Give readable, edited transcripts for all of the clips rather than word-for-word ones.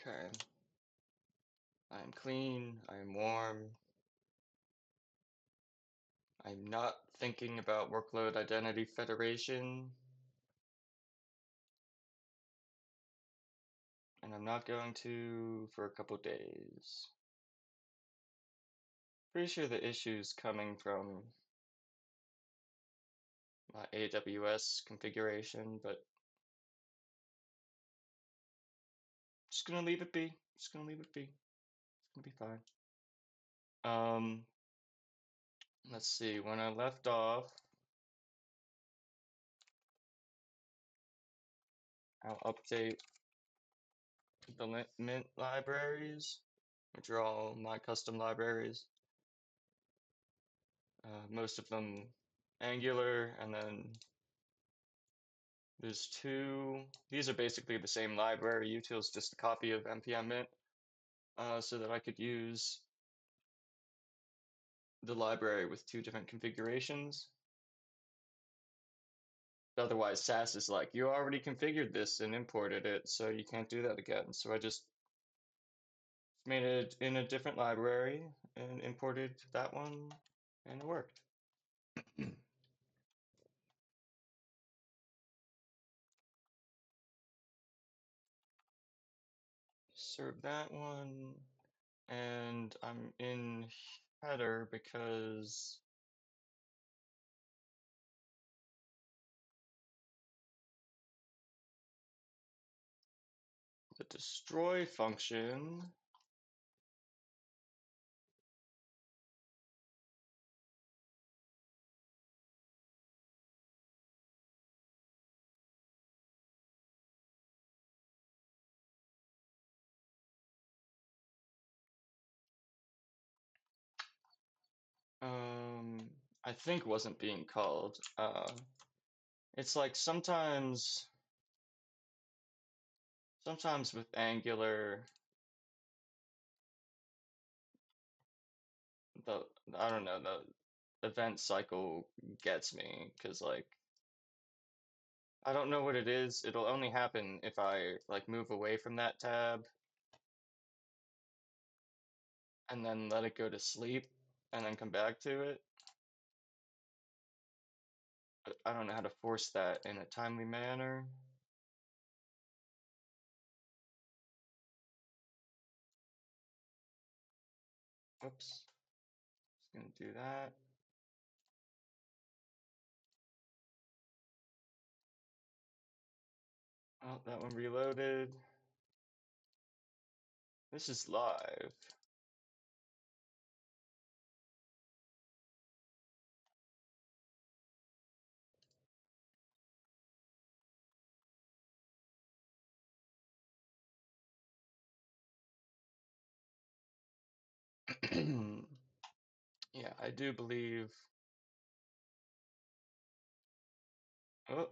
Okay. I am clean. I am warm. I'm not thinking about workload identity federation. And I'm not going to for a couple days. Pretty sure the issue's coming from my AWS configuration, but just gonna leave it be. Just gonna leave it be. It's gonna be fine. Um, let's see. When I left off, I'll update the Mint libraries, which are all my custom libraries. Most of them Angular, and then there's two. These are basically the same library utils, just a copy of npm Mint, so that I could use the library with two different configurations. Otherwise, SAS is like, you already configured this and imported it, so you can't do that again. So I just made it in a different library and imported that one, and it worked. Serve that one, and I'm in header because the destroy function I think wasn't being called. It's like sometimes with Angular, I don't know, the event cycle gets me because like I don't know what it is. It'll only happen if I like move away from that tab and then let it go to sleep and then come back to it. But I don't know how to force that in a timely manner. Oops. Just gonna do that. Oh, that one reloaded. This is live. Yeah, I do believe. Oh,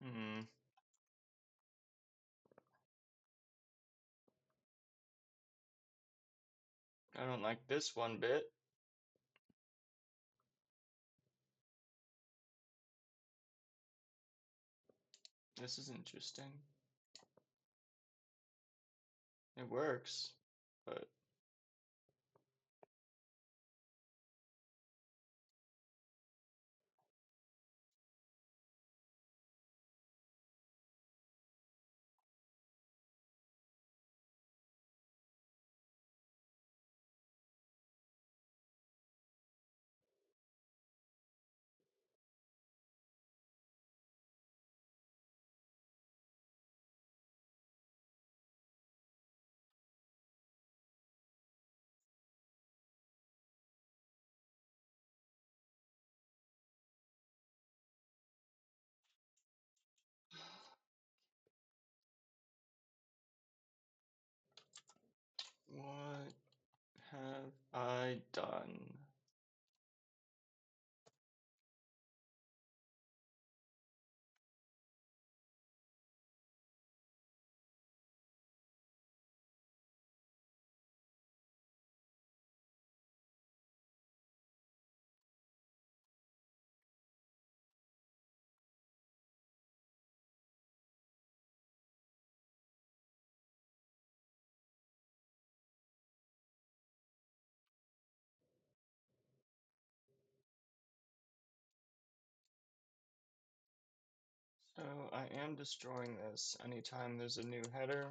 hmm. I don't like this one bit. This is interesting. It works, but what have I done? So I am destroying this anytime there's a new header.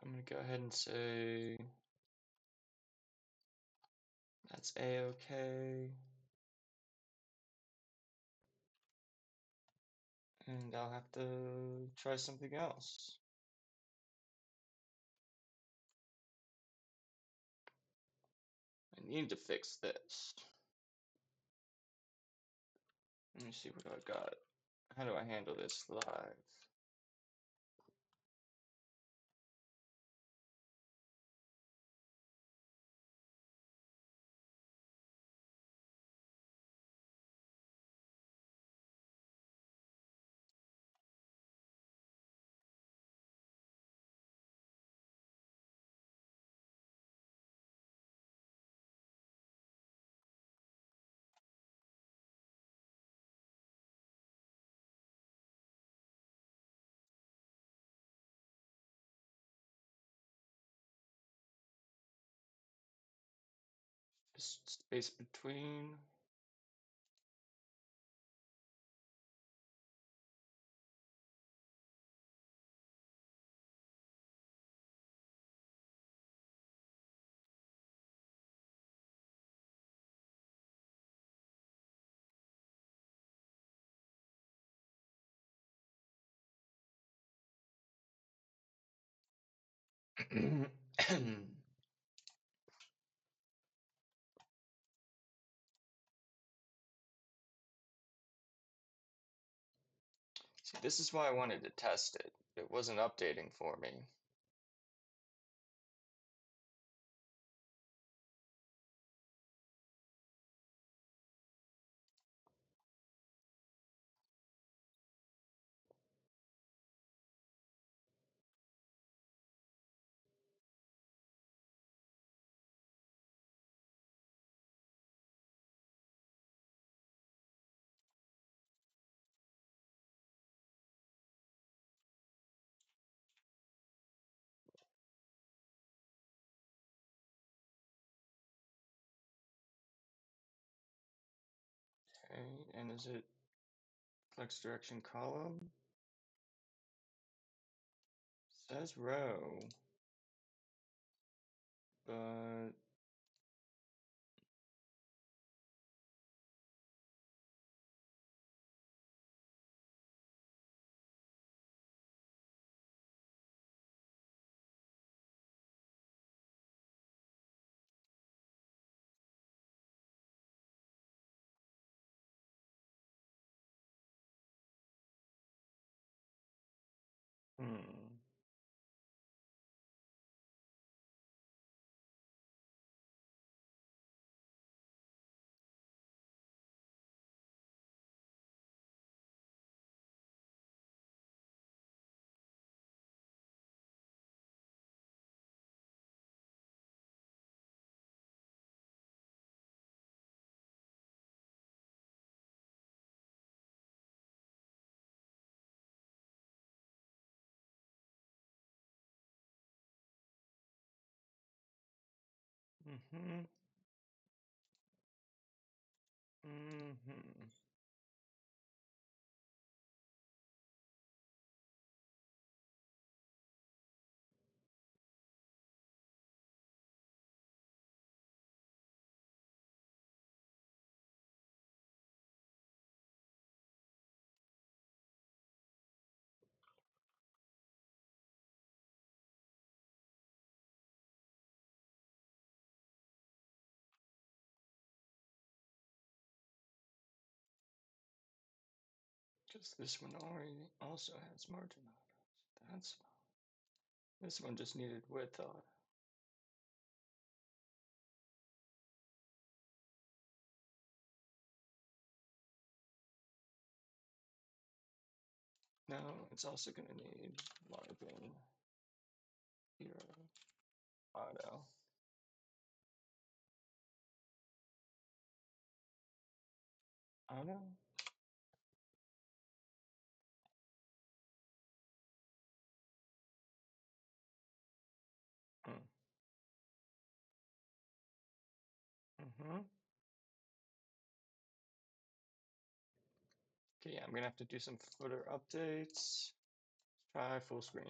I'm gonna go ahead and say that's A-okay. And I'll have to try something else. I need to fix this. Let me see what I got. How do I handle this live? Just space between. See, this is why I wanted to test it. It wasn't updating for me. Okay, and is it flex direction column? Says row, but hmm. Mm-hmm. Mm-hmm. Because this one already also has margin autos. That's fine. This one just needed width auto. No, it's also going to need margin hero auto. Auto? Huh? Okay, yeah, I'm gonna have to do some footer updates. Let's try full screen.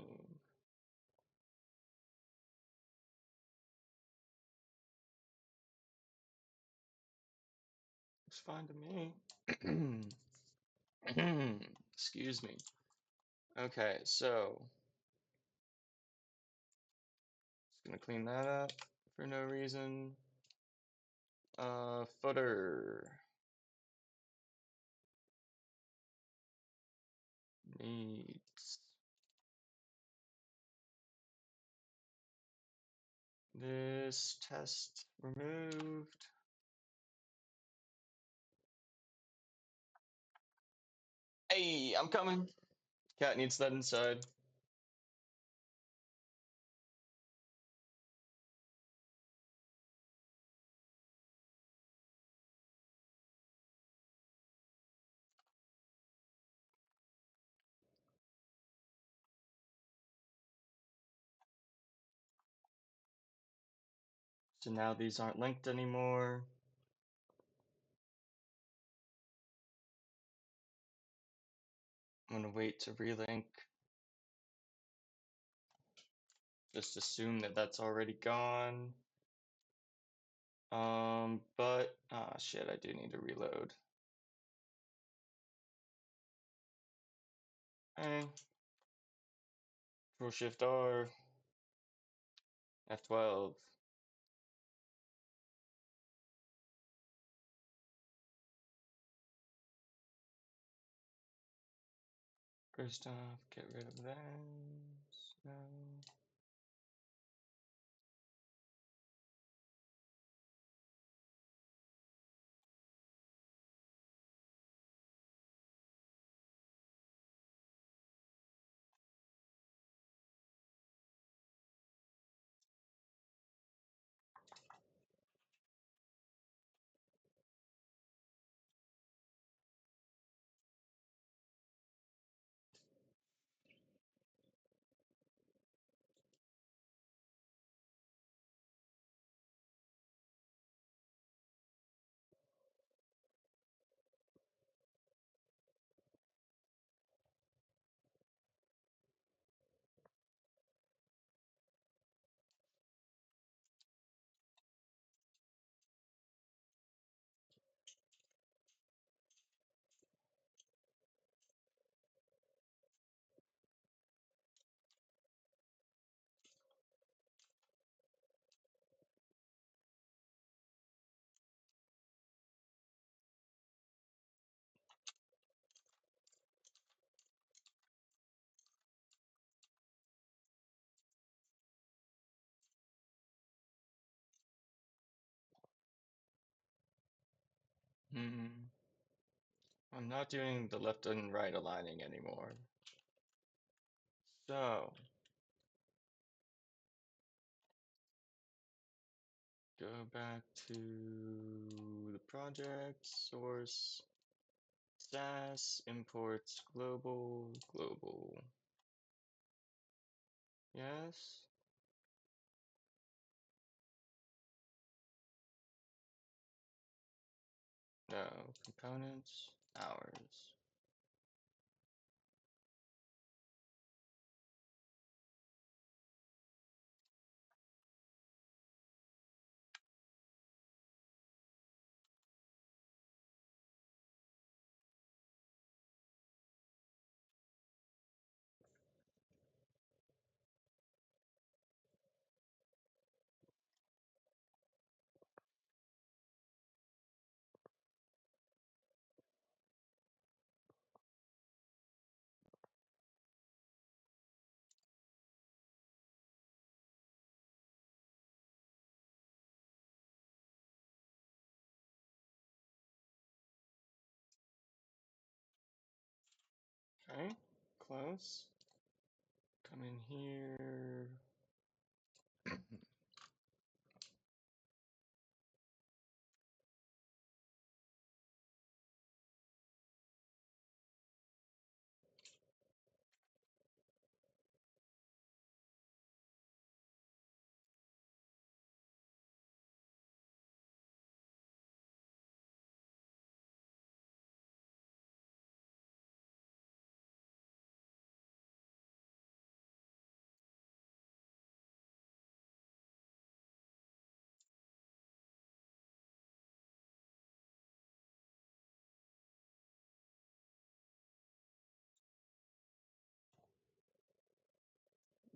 Looks fine to me. Excuse me. Okay, so just gonna clean that up for no reason. Footer needs this test removed. Hey, I'm coming. Cat needs that inside. So now these aren't linked anymore. I'm gonna wait to relink. Just assume that that's already gone. But shit, I do need to reload. Okay. Control Shift R, F12. First off, get rid of that. No. Hmm. I'm not doing the left and right aligning anymore. So, go back to the project, source, SAS, imports, global, global. Yes? No, components, hours. Okay, close. Come in here.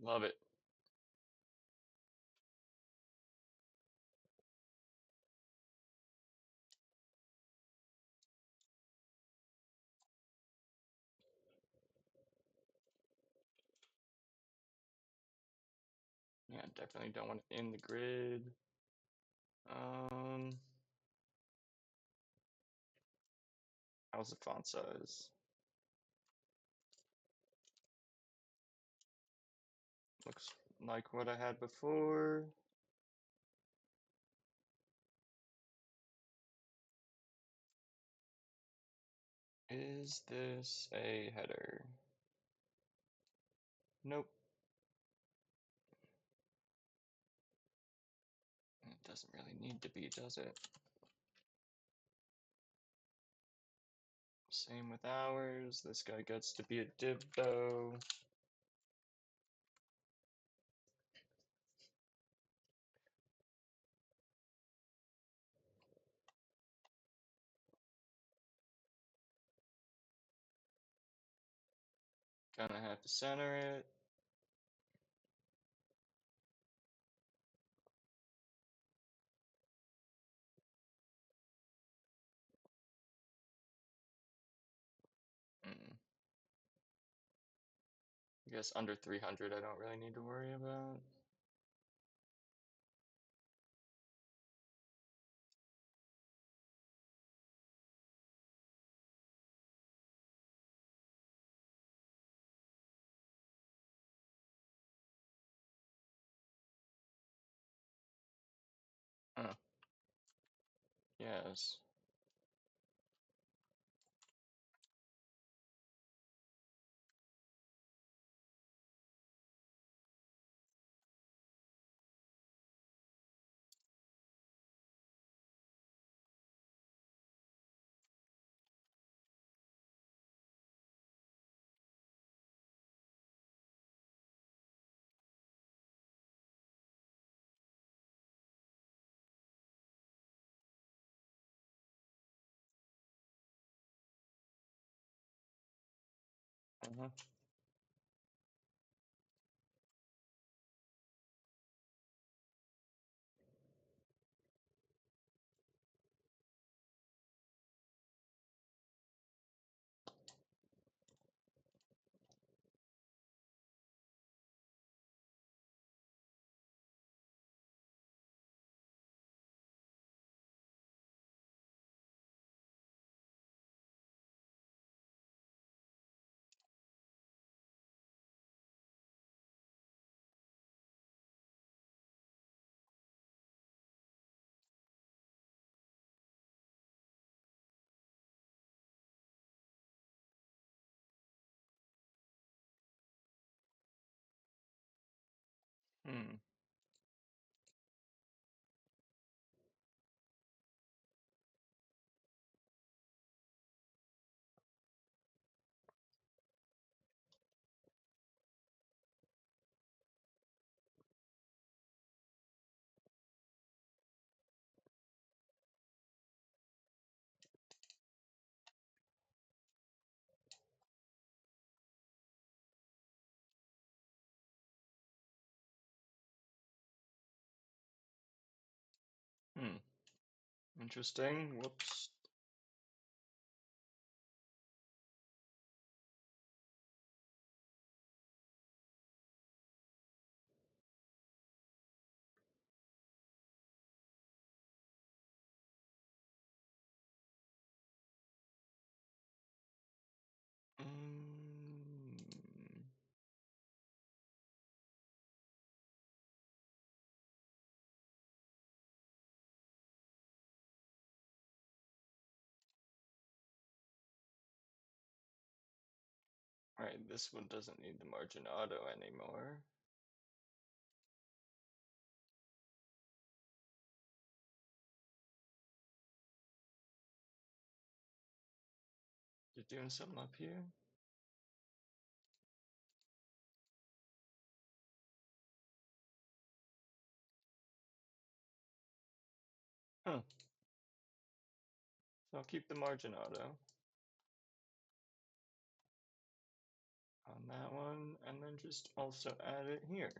Love it. Yeah, definitely don't want it in the grid. How's the font size? Looks like what I had before. Is this a header? Nope. It doesn't really need to be, does it? Same with ours. This guy gets to be a div though. Gonna have to center it. I guess under 300 I don't really need to worry about. Oh, yes. Uh-huh. Hmm. Hmm. Interesting. Whoops. Mm. Right, this one doesn't need the margin auto anymore. You're doing something up here? Huh. So I'll keep the margin auto. on that one, and then just also add it here.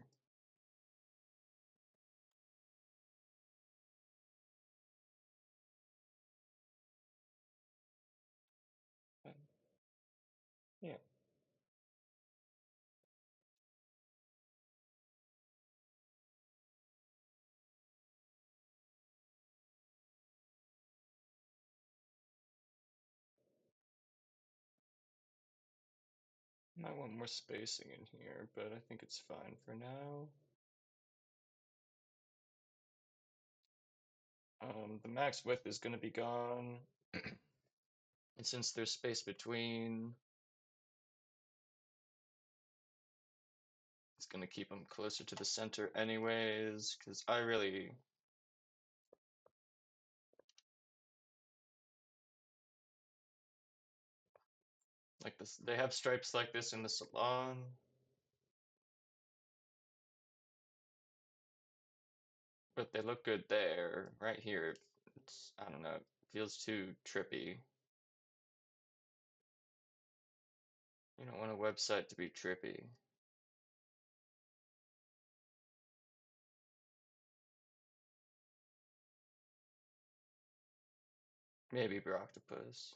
And yeah. Might want more spacing in here, but I think it's fine for now. The max width is going to be gone. And since there's space between, it's going to keep them closer to the center anyways, because I really like this. They have stripes like this in the salon, but they look good there. Right here, it's, I don't know, it feels too trippy. You don't want a website to be trippy. Maybe Broctopus,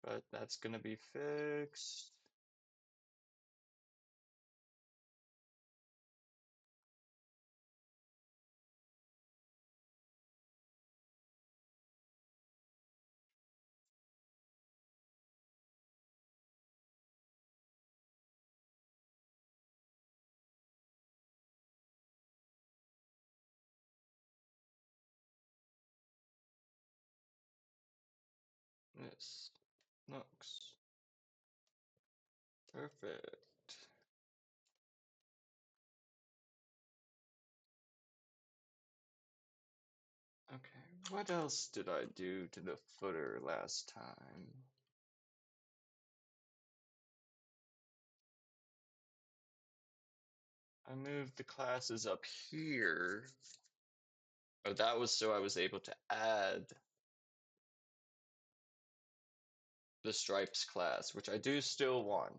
but that's gonna be fixed. This looks perfect. Okay, what else did I do to the footer last time? I moved the classes up here. Oh, that was so I was able to add the stripes class, which I do still want.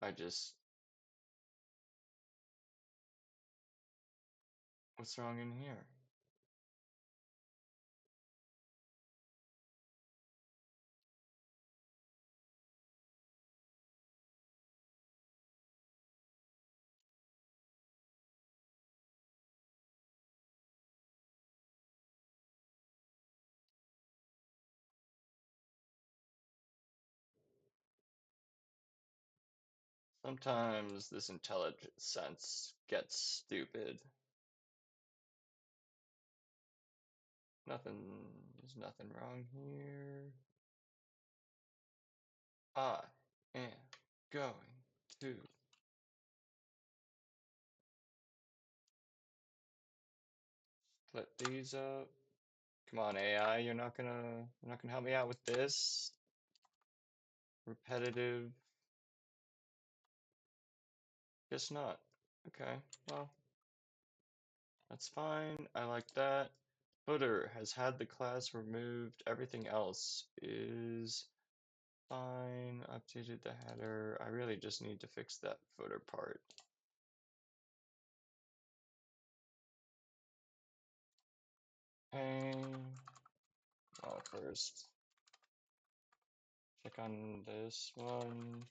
I just, what's wrong in here? Sometimes this intelligent sense gets stupid. There's nothing wrong here. I am going to split these up. Come on, AI, you're not gonna help me out with this. Repetitive. Guess not. Okay, well, that's fine. I like that. Footer has had the class removed. Everything else is fine. Updated the header. I really just need to fix that footer part. Hey, well, first, check on this one.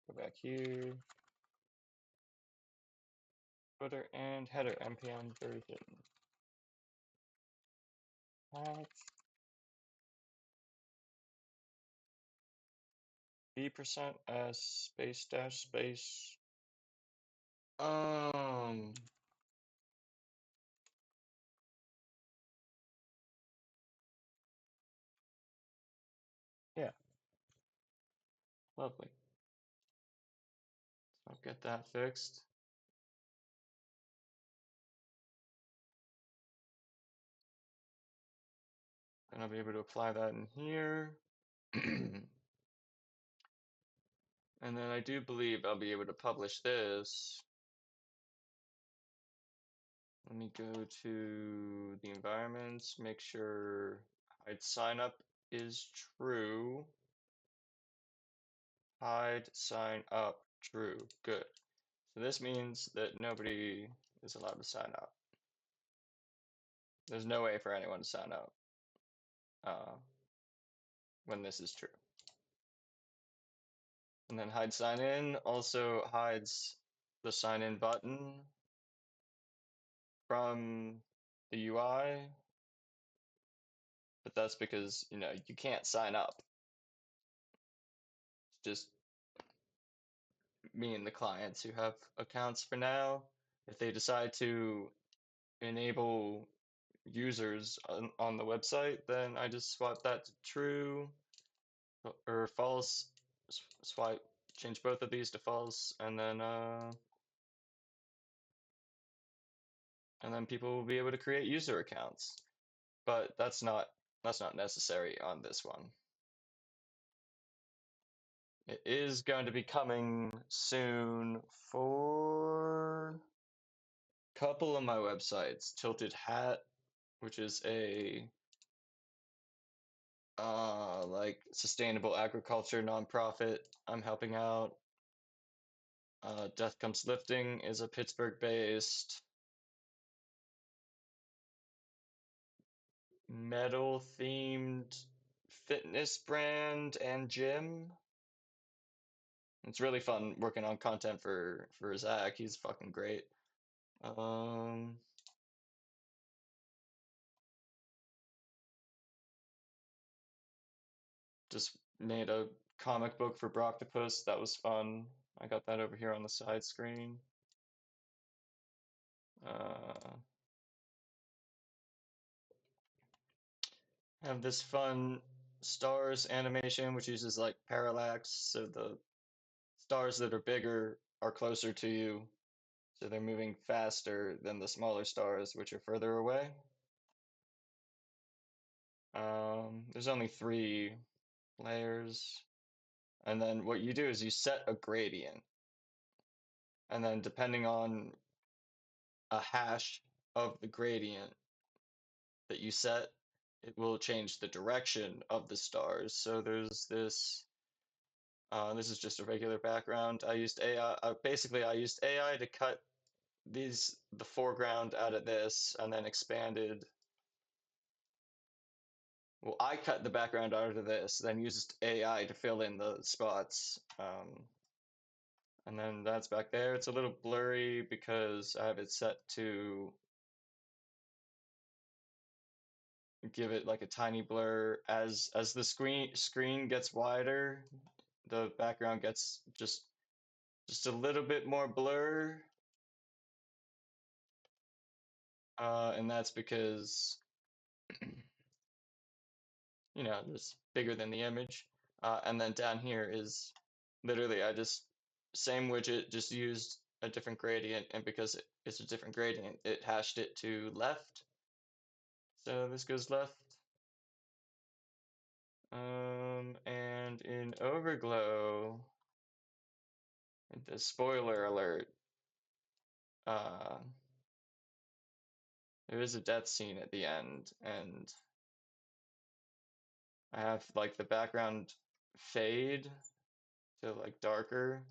Go back here. Footer and header npm version. Patch b%s space dash space. Um, yeah, lovely. So I'll get that fixed. And I'll be able to apply that in here. And then I do believe I'll be able to publish this. Let me go to the environments, make sure hide sign up is true. Hide sign up true. Good. So this means that nobody is allowed to sign up. There's no way for anyone to sign up uh, when this is true. And then hide sign in also hides the sign in button from the UI, but that's because, you can't sign up. It's just me and the clients who have accounts for now. If they decide to enable users on the website, then I just swap that to true or false, swipe, change both of these to false, and then people will be able to create user accounts. But that's not necessary on this one. It is going to be coming soon for a couple of my websites. Tilted Hat, which is a like sustainable agriculture nonprofit I'm helping out. Death Comes Lifting is a Pittsburgh-based metal-themed fitness brand and gym. It's really fun working on content for Zach. He's fucking great. Just made a comic book for Broctopus. That was fun. I got that over here on the side screen. Uh, have this fun stars animation, which uses like parallax, so the stars that are bigger are closer to you, so they're moving faster than the smaller stars, which are further away. There's only 3 layers, and then what you do is you set a gradient, and then depending on a hash of the gradient that you set, it will change the direction of the stars. So there's this. This is just a regular background. I used AI. Basically, I used AI to cut the foreground out of this, and then expanded. Well, I cut the background out of this, then used AI to fill in the spots. And then that's back there. It's a little blurry because I have it set to give it like a tiny blur. As the screen gets wider, the background gets just a little bit more blur. And that's because it's bigger than the image. And then down here is literally I just same widget, just used a different gradient, and because it's a different gradient, it hashed it to left. So this goes left. And in Overglow, the spoiler alert, uh, there is a death scene at the end, and I have like the background fade to like darker.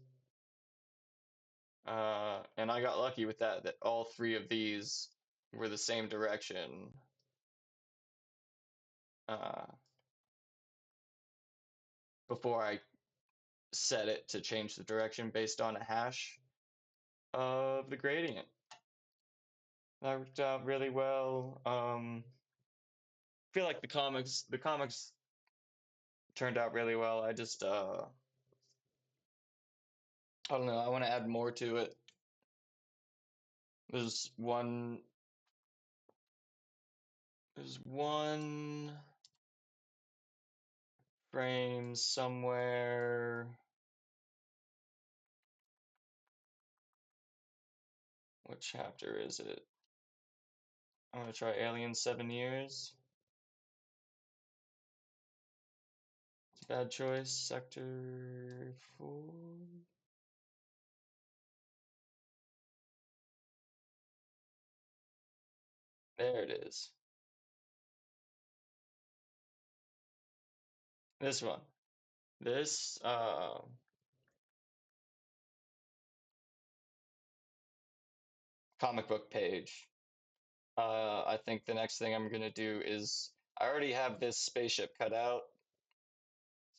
And I got lucky with that all 3 of these were the same direction. Uh, Before I set it to change the direction based on a hash of the gradient. That worked out really well. I feel like the comics turned out really well. I don't know, I want to add more to it. There's one there's one frame somewhere. What chapter is it? I'm gonna try Alien 7 Years. It's a bad choice. Sector 4. There it is. This one. This comic book page. I think the next thing I'm gonna do is I already have this spaceship cut out,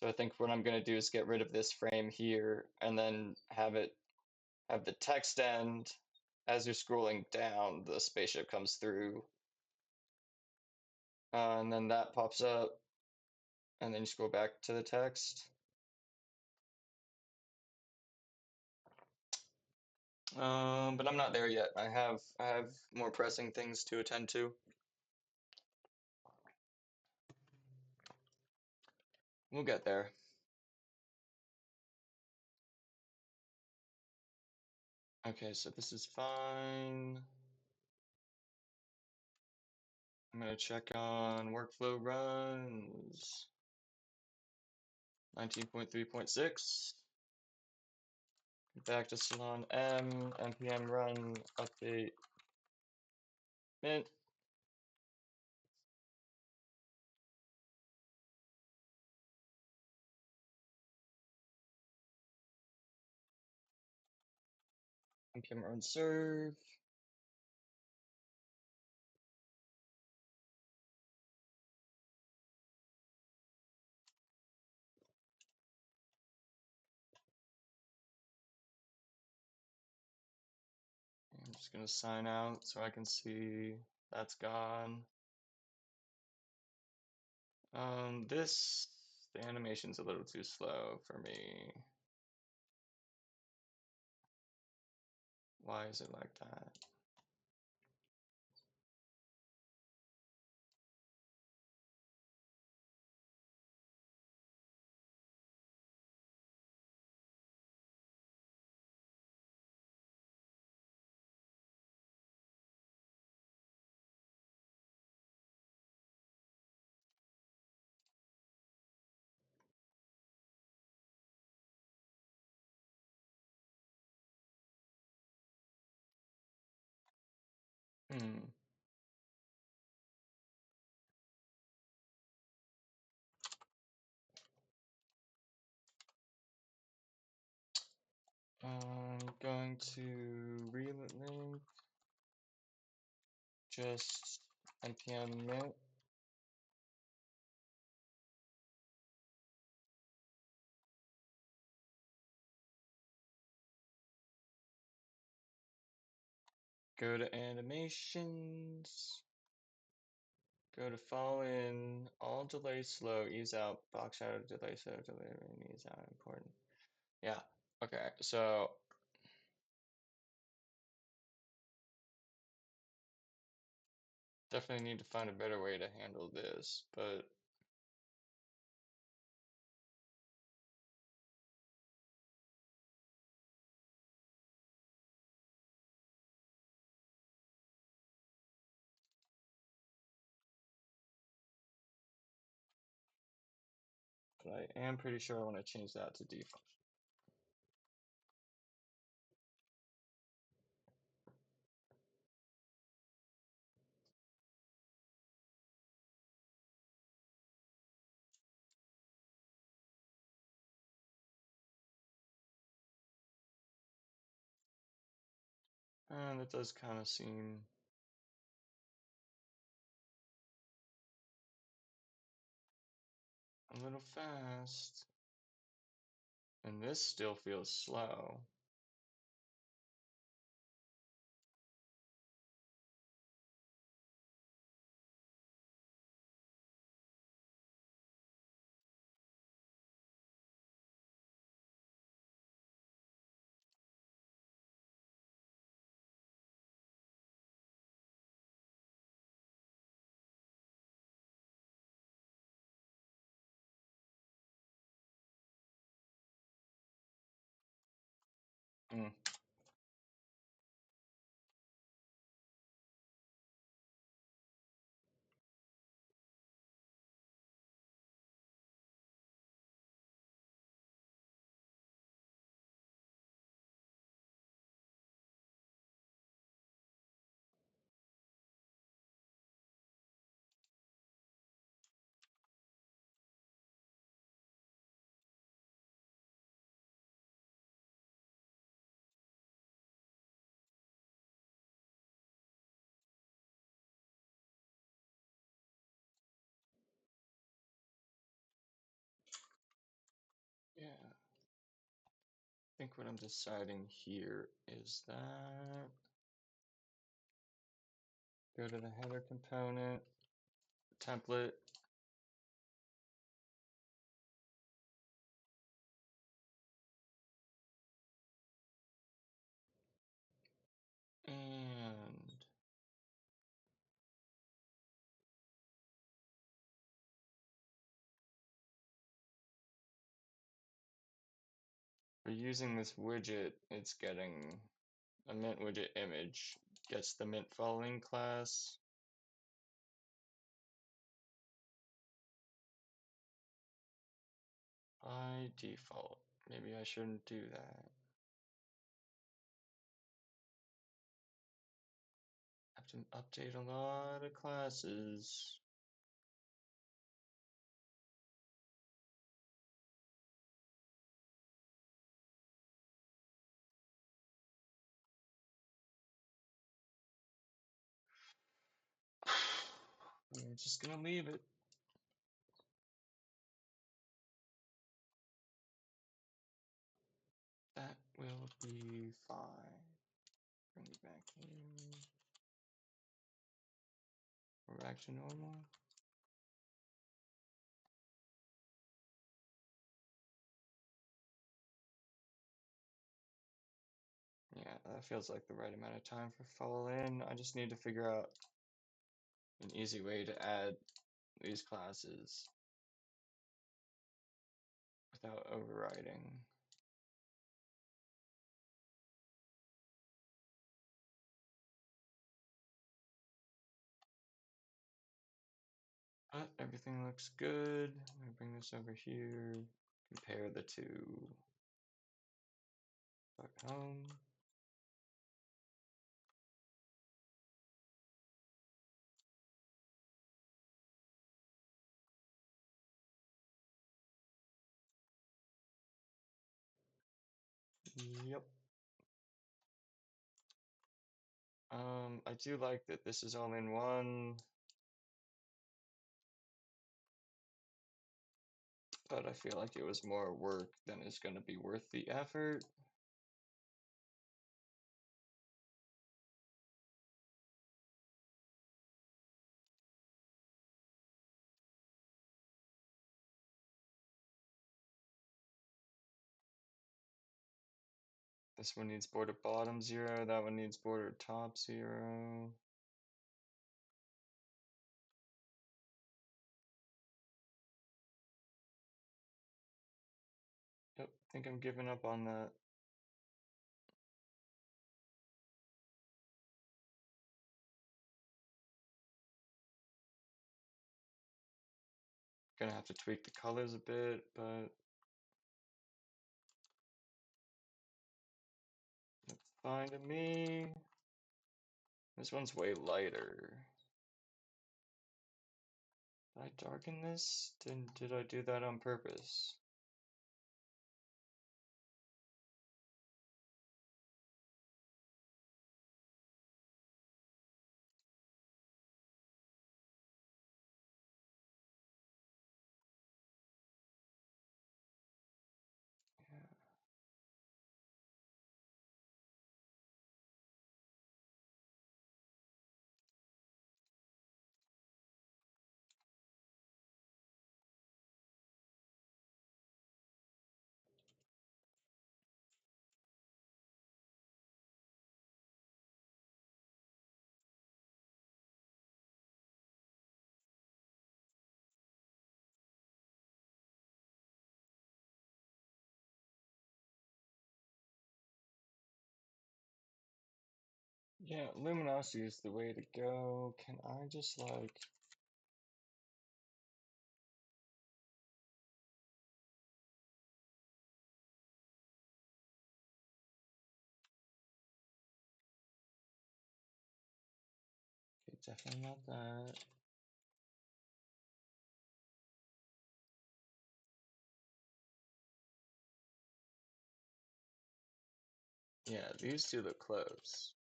so I think what I'm gonna do is get rid of this frame here and then have the text end as you're scrolling down, the spaceship comes through, and then that pops up, and then you scroll back to the text. But I'm not there yet. I have more pressing things to attend to. We'll get there. Okay, so this is fine. I'm gonna check on workflow runs. 19.3.6. Back to Salon M, npm run, update, mint. Npm run serve. I'm just gonna sign out so I can see that's gone. The animation's a little too slow for me. Why is it like that? Hmm. I'm going to relink just npm mint. Go to animations. Go to fall in, all delay slow, ease out, box shadow delay slow, delay and ease out important. Yeah, okay, so definitely need to find a better way to handle this, but I am pretty sure I want to change that to default. And that does kind of seem a little fast. And this still feels slow. Mm. think what I'm deciding here is that go to the header component, template, and for using this widget, it's getting a mint widget image, gets the mint following class. By default. Maybe I shouldn't do that. Have to update a lot of classes. I'm just gonna leave it. That will be fine. Bring it back in. We're back to normal. Yeah, that feels like the right amount of time for fall in. I just need to figure out an easy way to add these classes without overriding. But everything looks good. I'm gonna bring this over here, compare the two. Back home. Yep. I do like that this is all in one, but I feel like it was more work than is going to be worth the effort. This one needs border bottom 0, that one needs border top 0. Yep, I think I'm giving up on that. Gonna have to tweak the colors a bit, but it's fine to me. This one's way lighter. Did I darken this? Did I do that on purpose? Yeah. Yeah, luminosity is the way to go. Can I just like okay, definitely not that. Yeah, these two look close.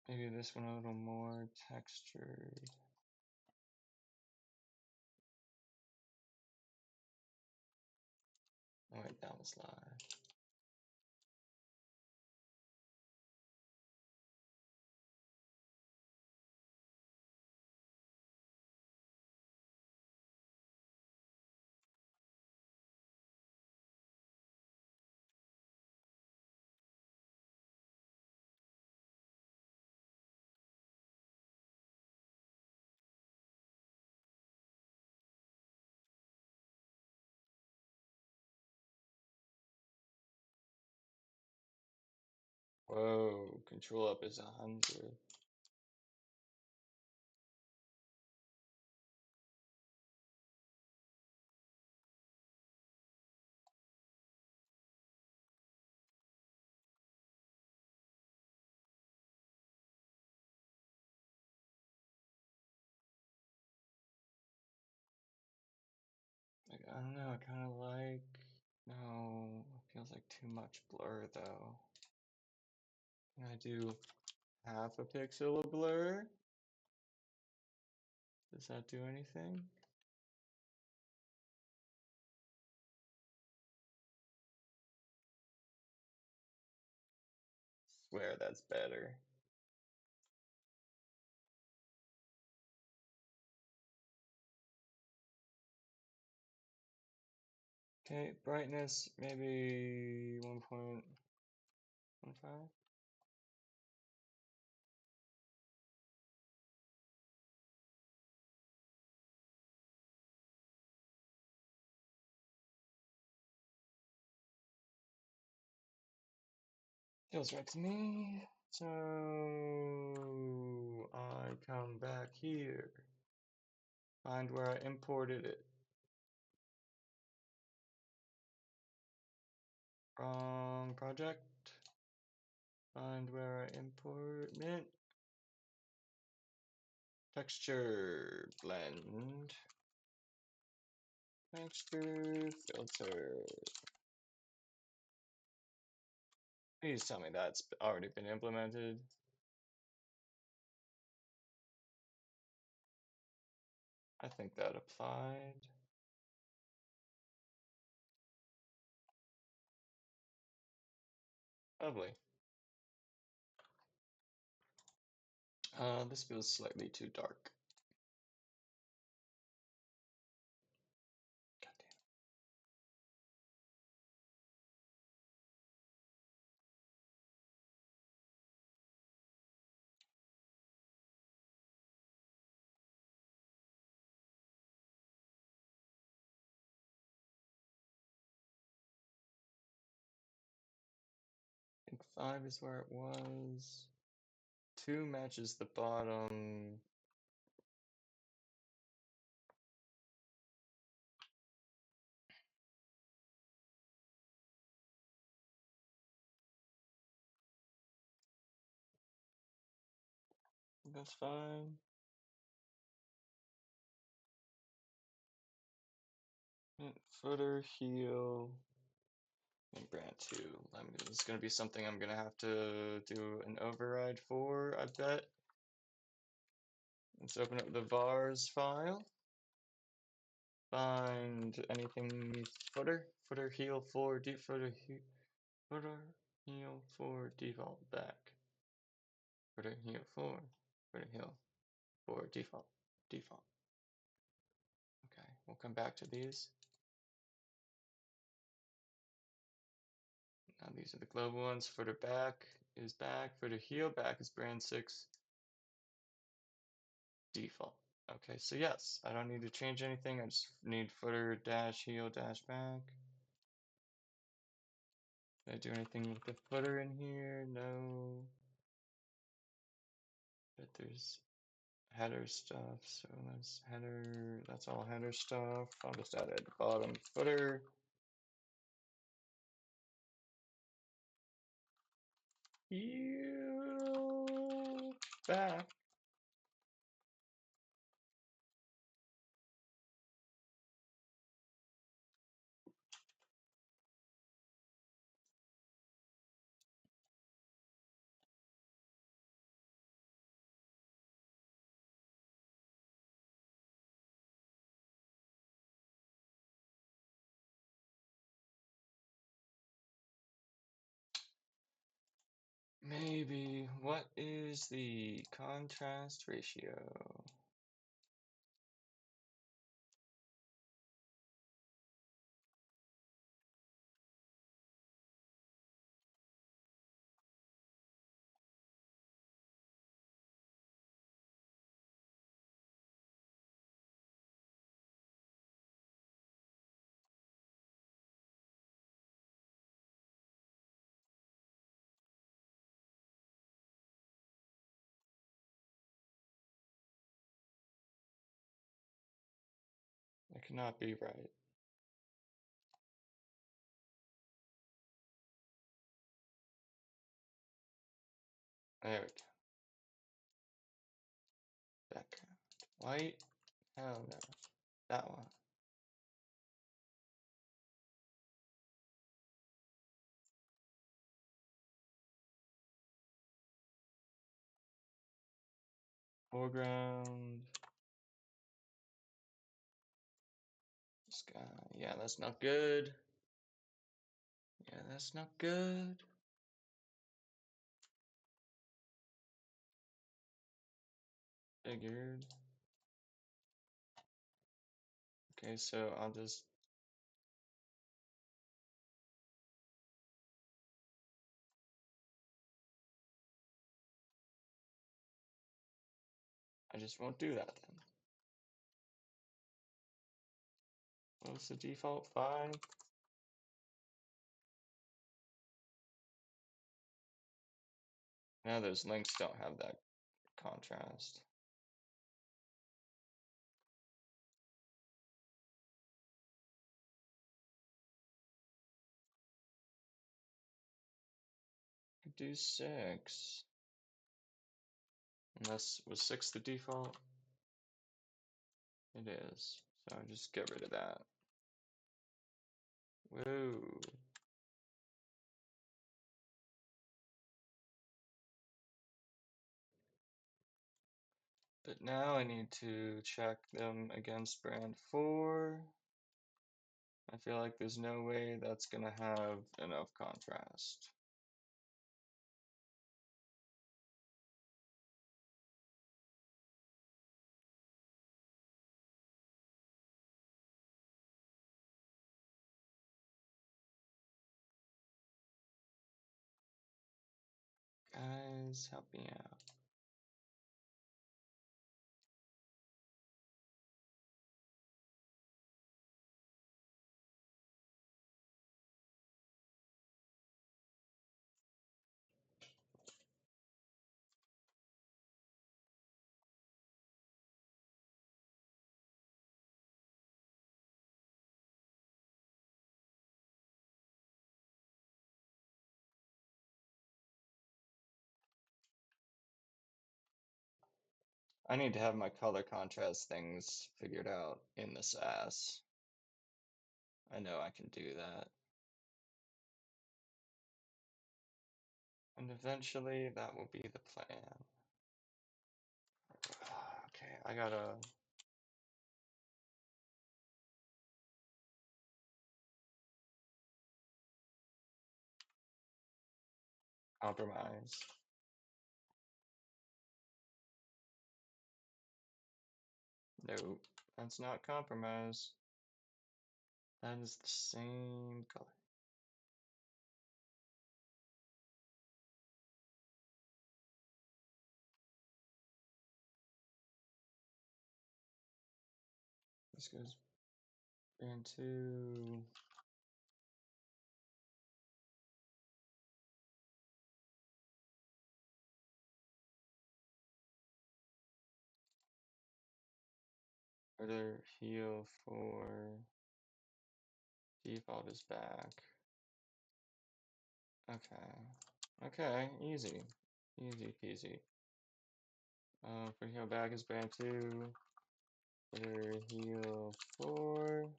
Maybe this one a little more textured. Oh wait, that was live. Whoa, control up is 100. Like, I don't know, I kind of like, no, it feels like too much blur though. Can I do half a pixel of blur? Does that do anything? Swear that's better. Okay, brightness maybe 1.15. Feels right to me. So I come back here, find where I imported it. Wrong project. Find where I import it. Texture, blend, texture, filter. Please tell me that's already been implemented. I think that applied. Lovely. This feels slightly too dark. God damn. I think 5 is where it was. 2 matches the bottom. That's fine. Footer, heel, and brand 2. This is going to be something I'm going to have to do an override for, I bet. Let's open up the vars file. Find anything footer, footer, heel, for, deep footer, footer, heel, for, default, back. Footer, heel, for, footer, heel, for, default, default. Okay, we'll come back to these. Now these are the global ones. Footer back is back. Footer heel back is brand 6 default. Okay, so yes, I don't need to change anything. I just need footer dash heel dash back. Did I do anything with the footer in here? No. But there's header stuff. So that's header. That's all header stuff. I'll just add a bottom footer. Heel back. Maybe. What is the contrast ratio? That cannot be right. There we go. Background. White? Hell no. That one. Foreground. Sky. Yeah, that's not good. Yeah, that's not good. Figured. Okay, so I'll just I just won't do that then. What's the default? 5? Now those links don't have that contrast. Could do 6. Unless, was 6 the default? It is. So just get rid of that. Whoa. But now I need to check them against brand 4. I feel like there's no way that's gonna have enough contrast. Guys, help me out. I need to have my color contrast things figured out in this ass. I know I can do that. And eventually that will be the plan. Okay, I gotta compromise. Nope, that's not compromise. That is the same color. This goes into further heal for default is back. Okay. Okay, easy. Easy peasy. For heal back is band 2. For heal 4.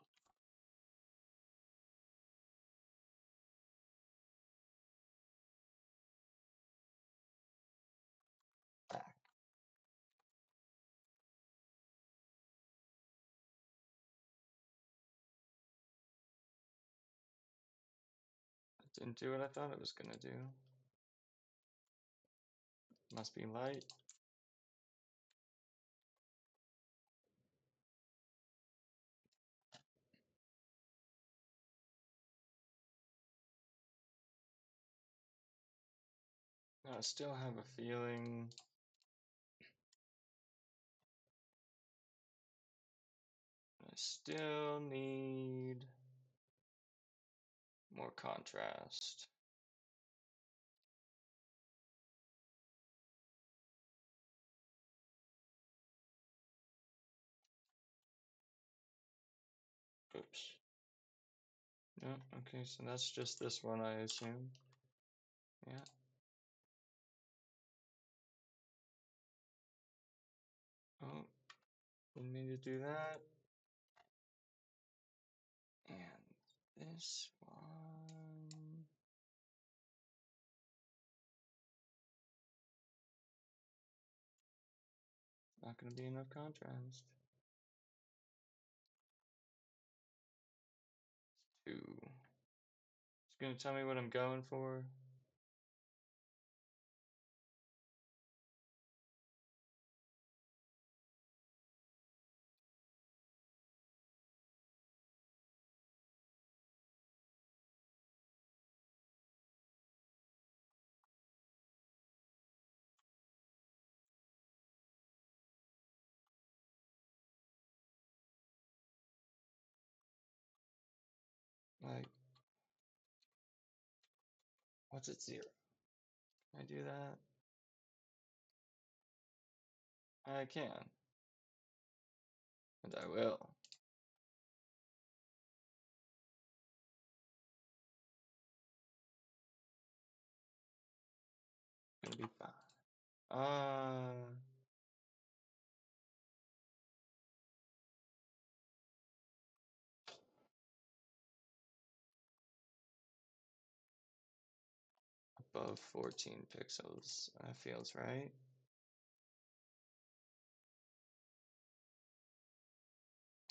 Back. It didn't do what I thought it was gonna do. Must be light. I still have a feeling I still need more contrast. Oops. No, okay, so that's just this one, I assume. Yeah. Oh, didn't mean to do that. And this one. Not gonna be enough contrast. Two. It's gonna tell me what I'm going for. Like, what's it, 0? Can I do that? I can, and I will. Gonna be fine. Above 14 pixels. That feels right.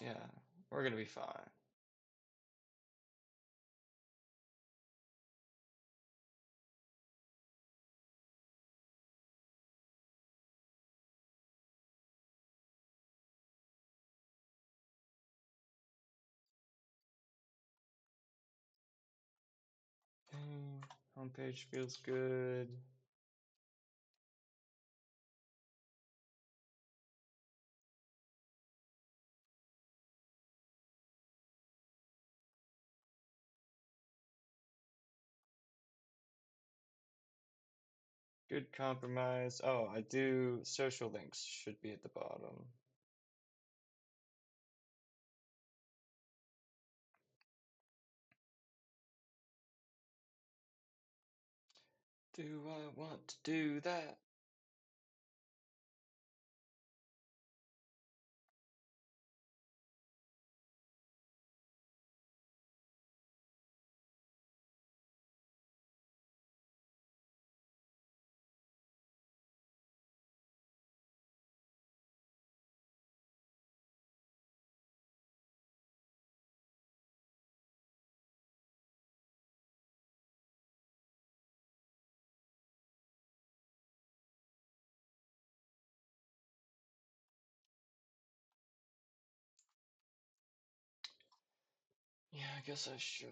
Yeah, we're gonna be fine. Okay, homepage feels good. Good compromise. Oh, I do. Social links should be at the bottom. Do I want to do that? Yeah, I guess I should.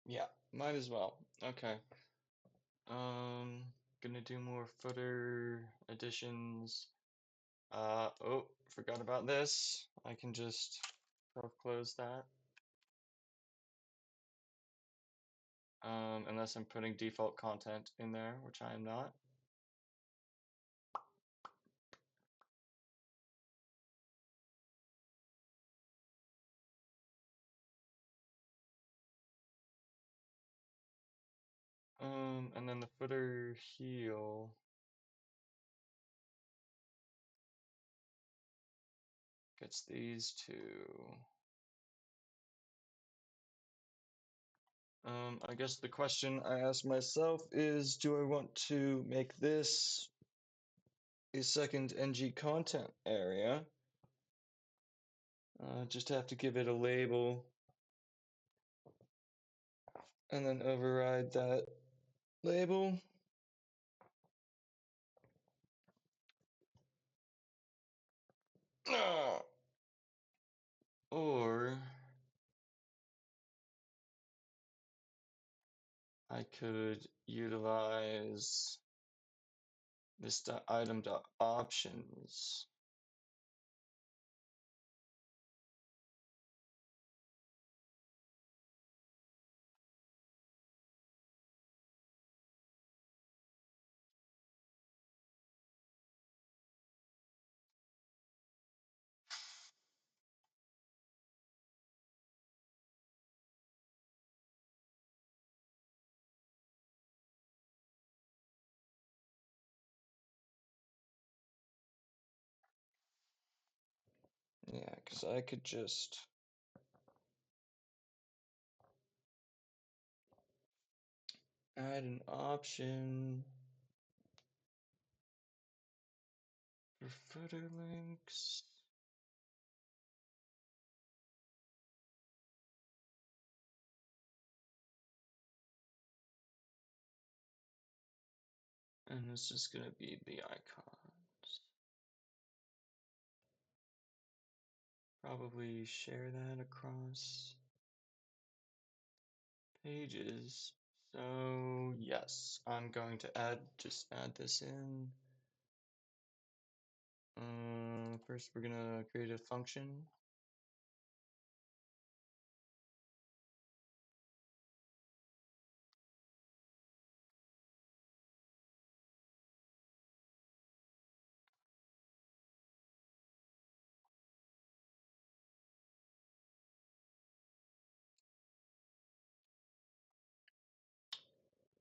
Yeah, might as well. Okay. Gonna do more footer additions. Oh, forgot about this. I can just self-close that. Unless I'm putting default content in there, which I am not. And then the footer heel gets these two. I guess the question I ask myself is, do I want to make this a second NG content area? Just have to give it a label and then override that label. Or I could utilize this item.options. Yeah, because I could just add an option for footer links. And it's just going to be the icons. Probably share that across pages. So yes, I'm going to just add this in. First we're gonna create a function.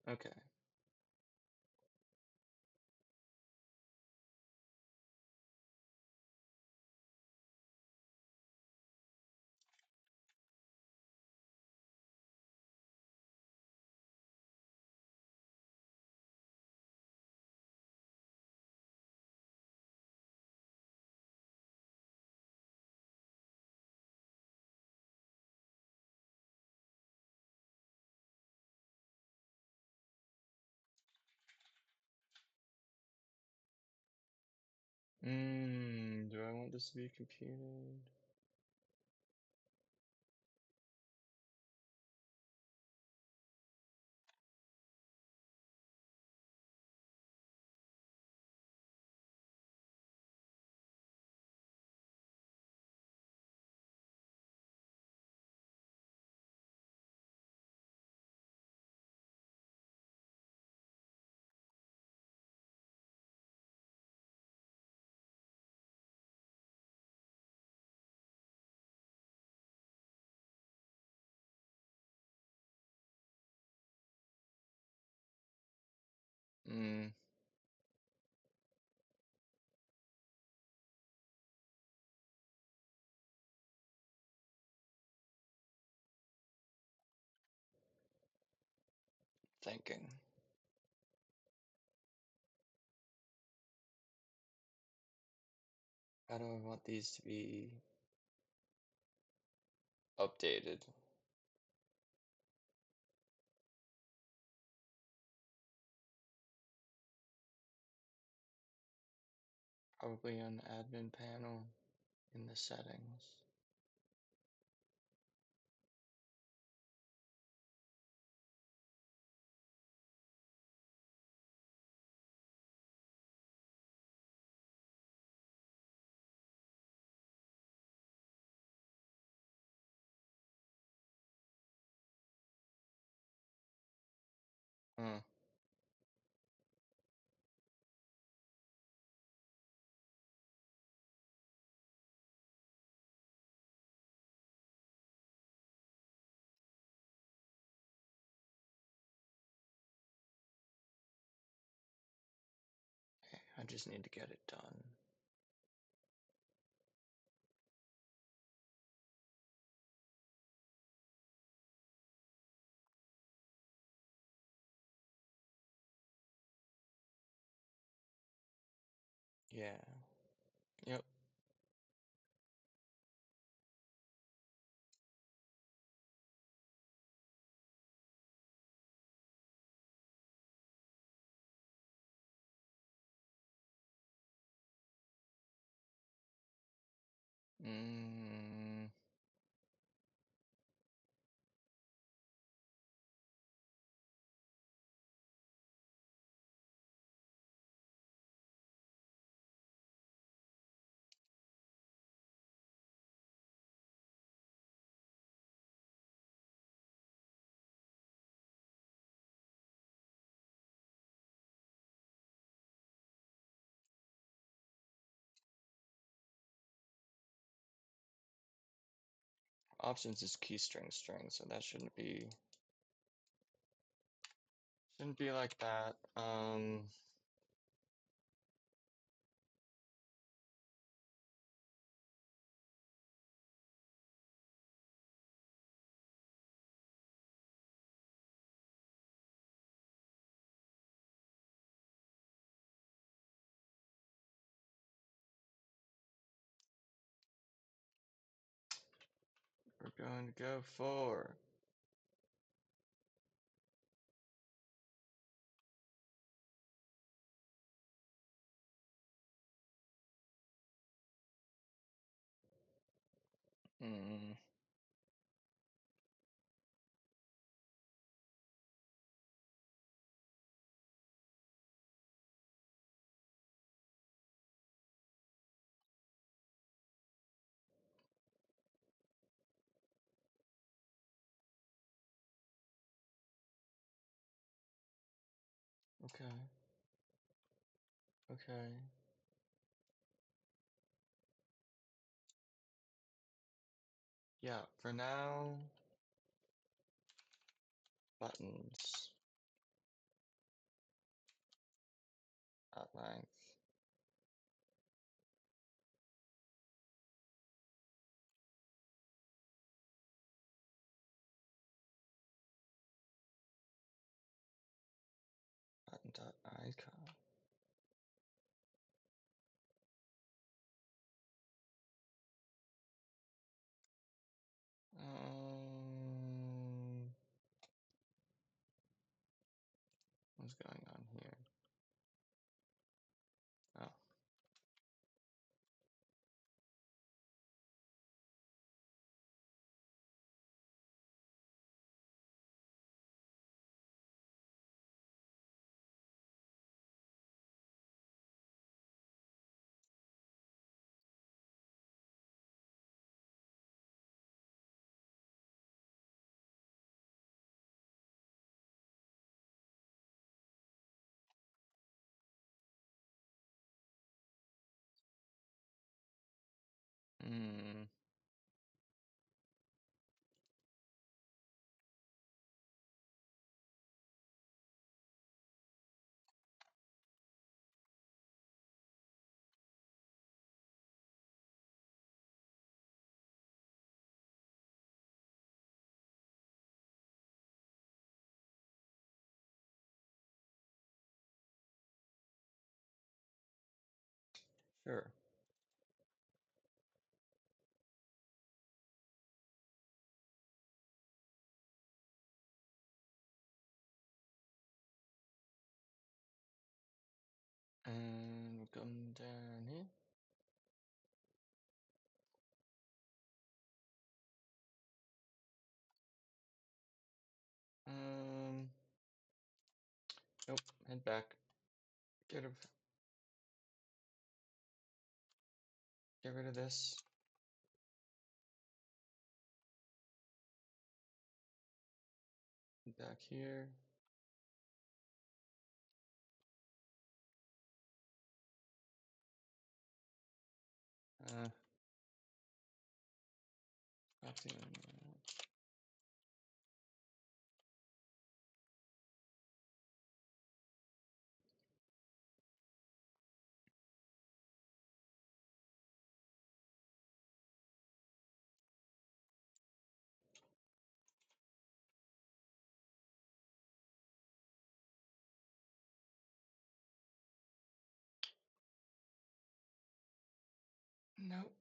Okay. Do I want this to be computed? Hmm, thinking. How do I want these to be updated? Probably on the admin panel in the settings. Huh. Okay, I just need to get it done. Yeah. Yep. Mm, options is key string, so that shouldn't be like that. We're going to go for mm, okay, okay. Yeah, for now, buttons at length. Button dot icon. Um, what's going on here? Oh, hmm. Sure. And we'll come down here. Um, nope, head back. Get of get rid of this. Back here. Uh, Option. Nope.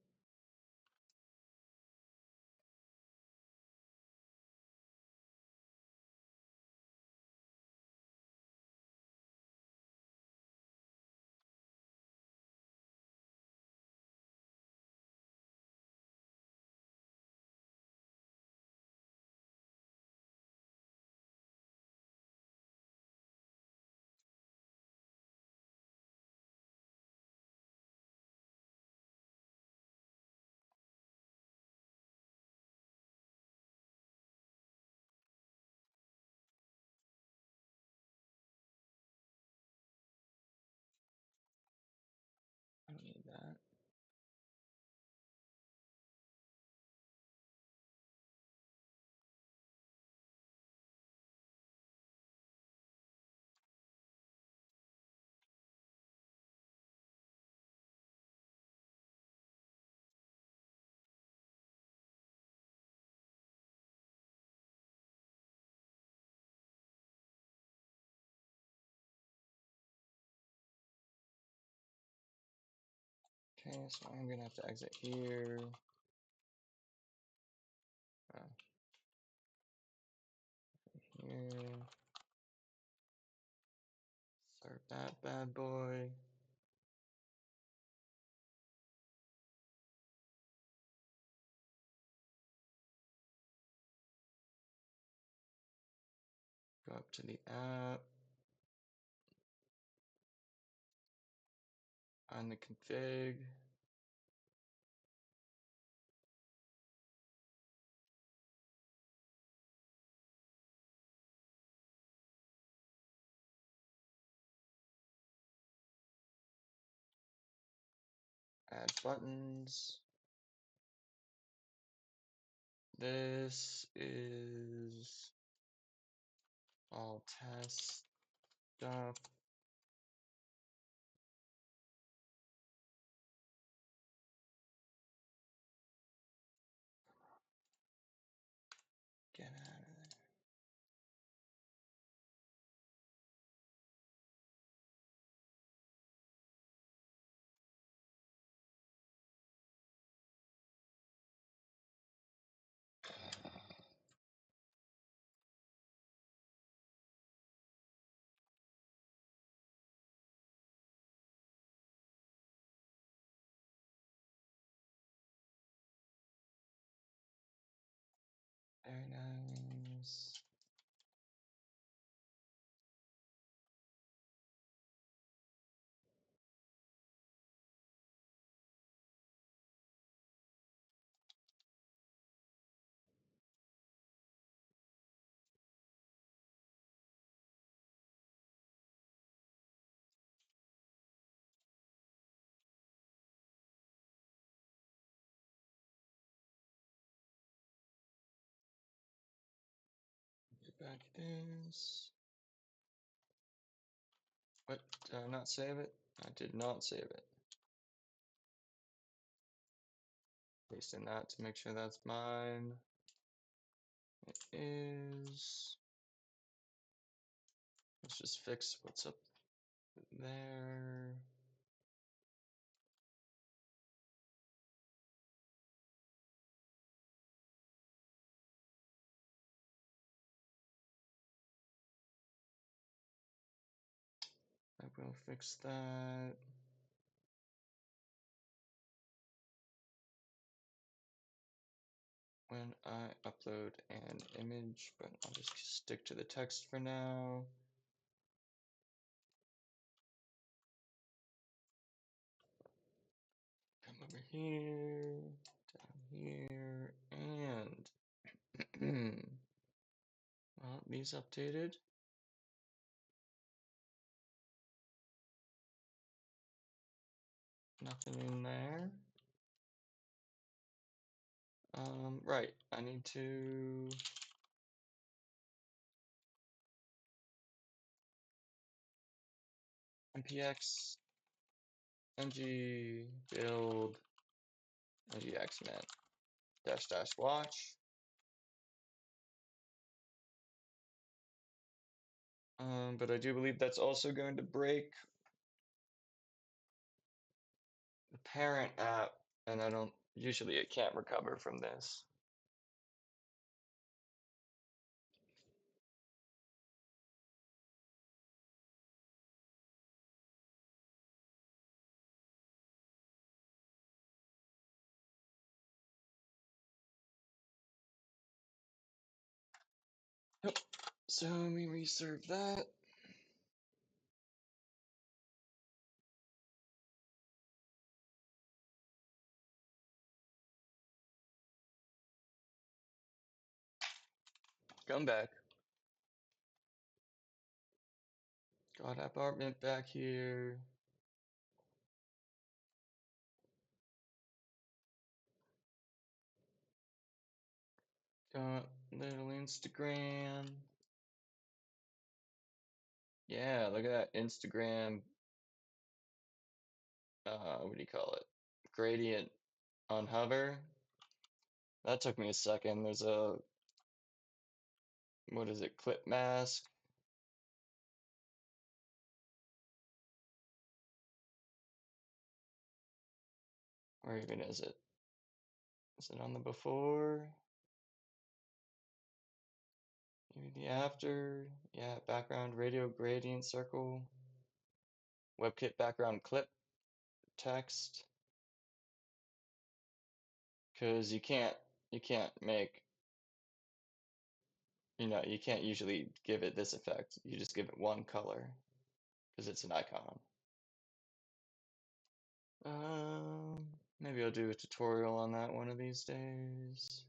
I don't need that. Okay, so I'm gonna have to exit here. Here. Start that bad boy. Go up to the app. On the config. Add buttons. This is all test stuff. Get out of there. Very nice. Get back this. What? Did I not save it? I did not save it. Paste in that to make sure that's mine. It is. Let's just fix what's up there. I will fix that. When I upload an image, but I'll just stick to the text for now. Come over here, down here, and well, these updated. Nothing in there. Right, I need to npx ng build ngxmin -- watch. But I do believe that's also going to break the parent app and I don't usually it can't recover from this. Yep. So let me reserve that. Come back. Got apartment back here. Got little Instagram. Yeah, look at that Instagram. What do you call it? Gradient on hover. That took me a second. There's a, what is it? Clip mask. Where even is it? Is it on the before? Maybe the after? Yeah, background radio gradient circle. WebKit background clip text. Because you can't make, you can't usually give it this effect. You just give it one color because it's an icon. Maybe I'll do a tutorial on that one of these days.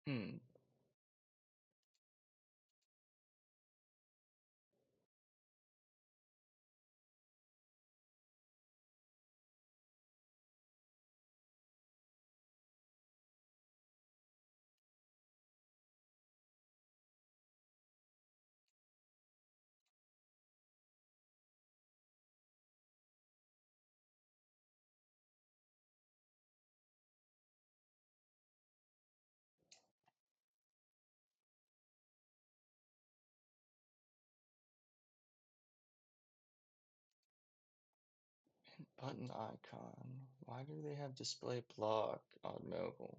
Hmm. Button icon. Why do they have display block on mobile?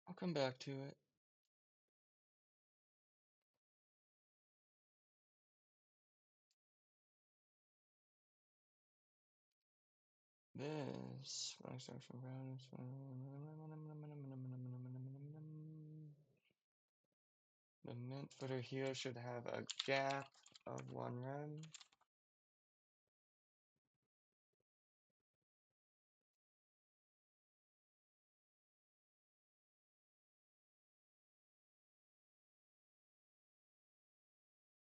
I'll come back to it. This. The mint footer here should have a gap of 1 rem.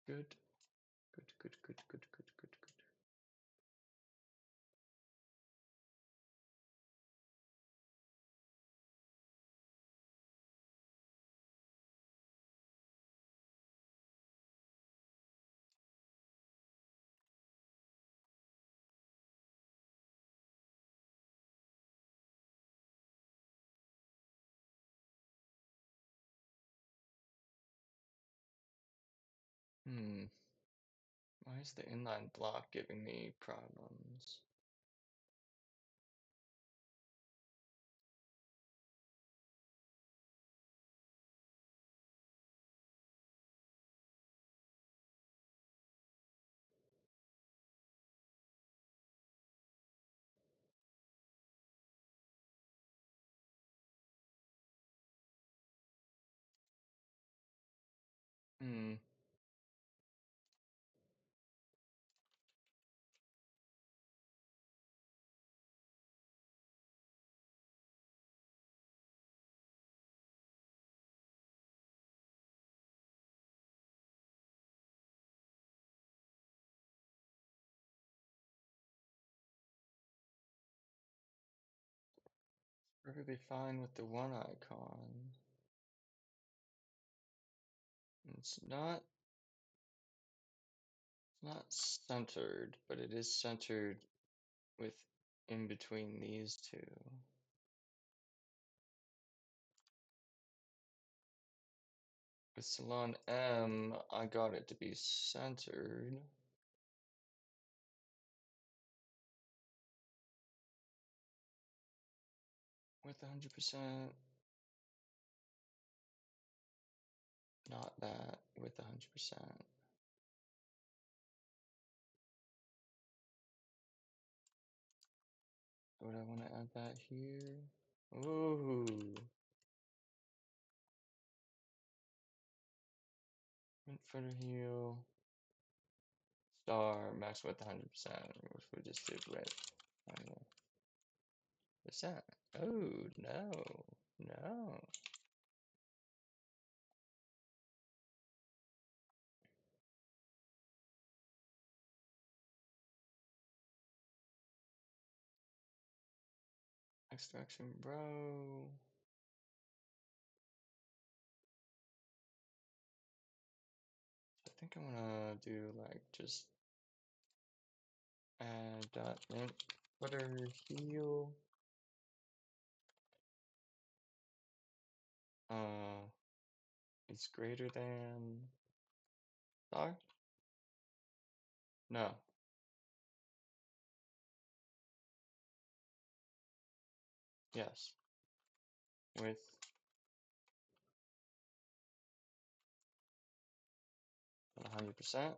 Good. Good, good, good, good, good, good, good. Hmm. Why is the inline block giving me problems? Hmm. Perfectly fine with the one icon. It's not centered, but it is centered with in between these two. With Salon M, I got it to be centered. With 100%. Not that, with 100%. Would I want to add that here? Ooh. Front footer heel. Star, max width 100%, which we just did width. 100%. Oh, no. No. X direction, bro. I think I want to do like just add dot int footer heel. It's greater than star? No. Yes. With 100%.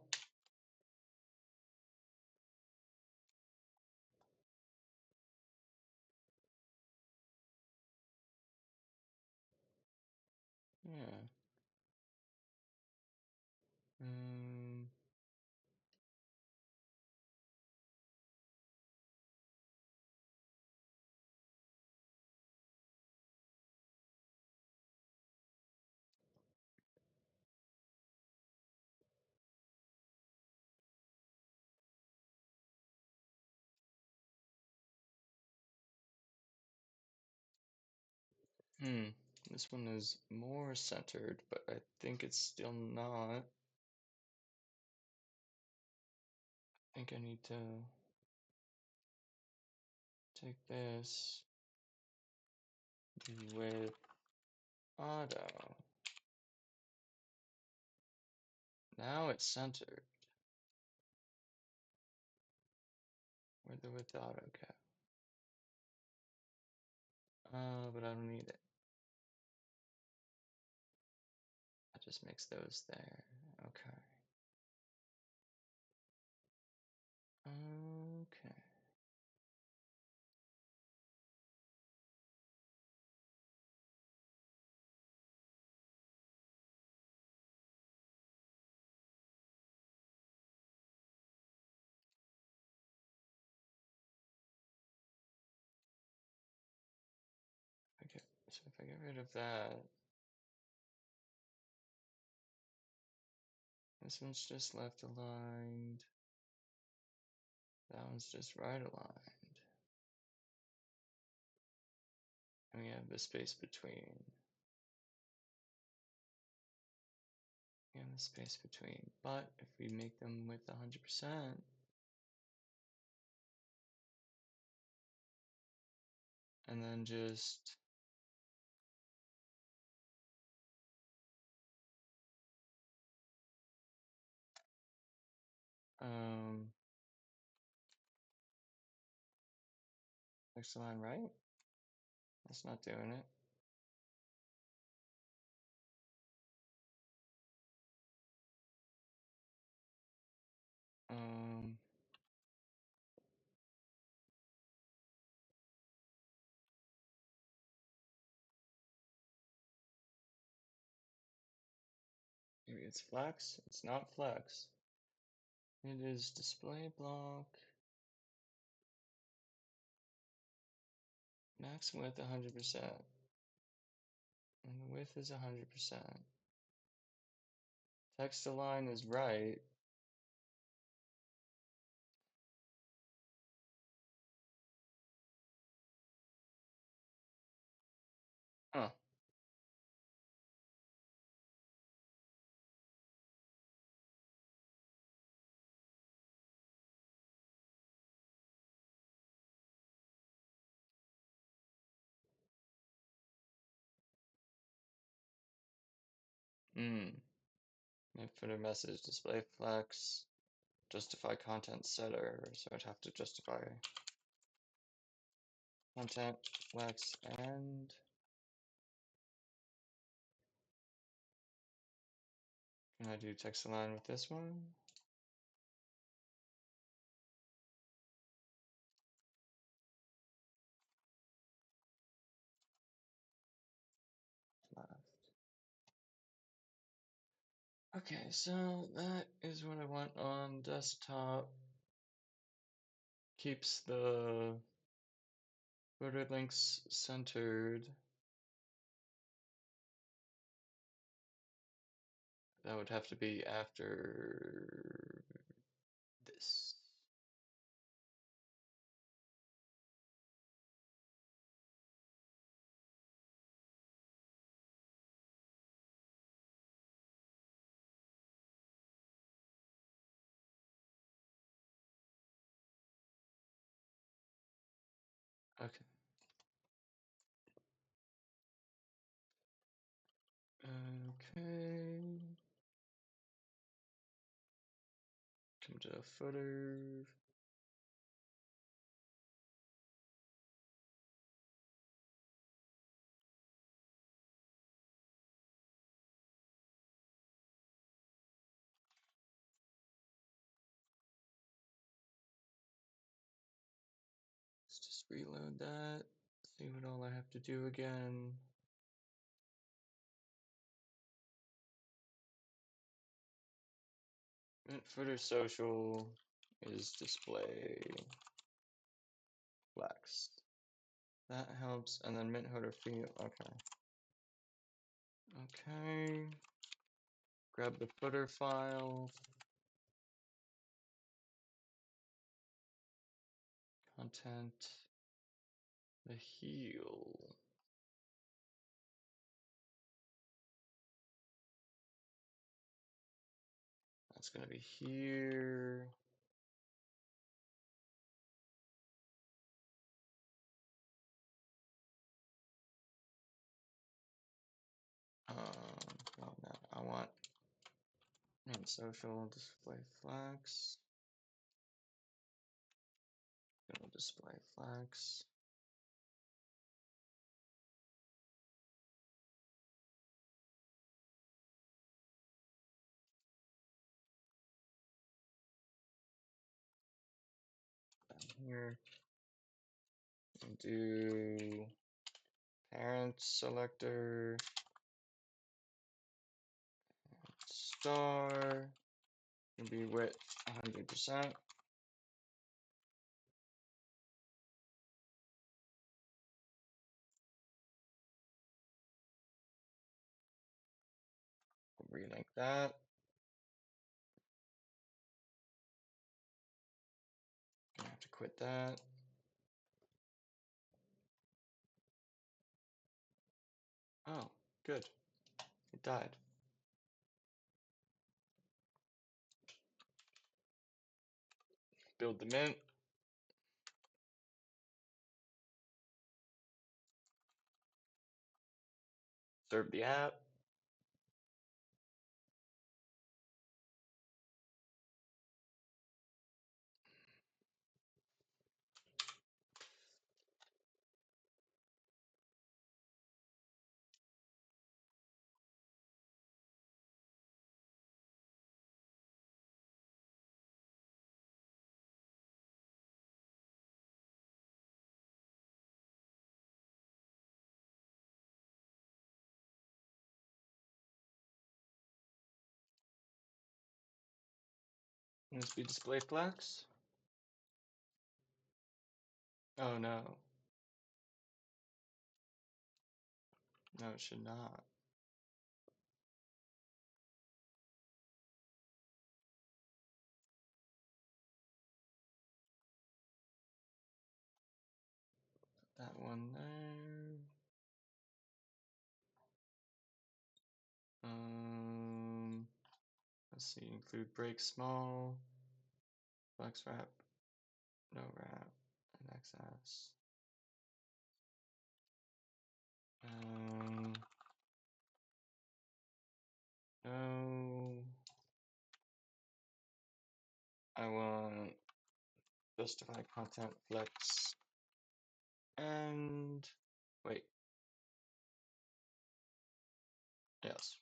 Yeah. Um, this one is more centered, but I think it's still not. I think I need to take this, be with auto. Now it's centered. Where'd the with auto go? But I don't need it. That just makes those there. Okay. Okay. Okay. So if I get rid of that, this one's just left aligned. That one's just right aligned. And we have the space between. We have the space between. But if we make them with 100%, and then just next line right, that's not doing it. Maybe it's flex. It's not flex. It is display block. Max width 100%. And the width is 100%. Text align is right. Footer message, display flex, justify content setter. So I'd have to justify content flex and can I do text align with this one? Left. Okay, so that is what I want on desktop. Keeps the footer links centered. That would have to be after this. Okay. Okay. Come to footer. Let's just reload that. See what all I have to do again. Mint footer social is display flex. That helps. And then mint footer field. Okay. Okay. Grab the footer file. Content. The heel. That's gonna be here. Oh no, I want mint social display flex. Gonna display flex. Down here. And do parent selector star. Can be width 100%. Relink that. I have to quit that. Oh, good. It died. Build the mint. Serve the app. Must be display flex. Oh no. No, it should not. That one there. Let's see, include break small, flex wrap, no wrap, and XS. Um, I want justify content flex and wait, yes.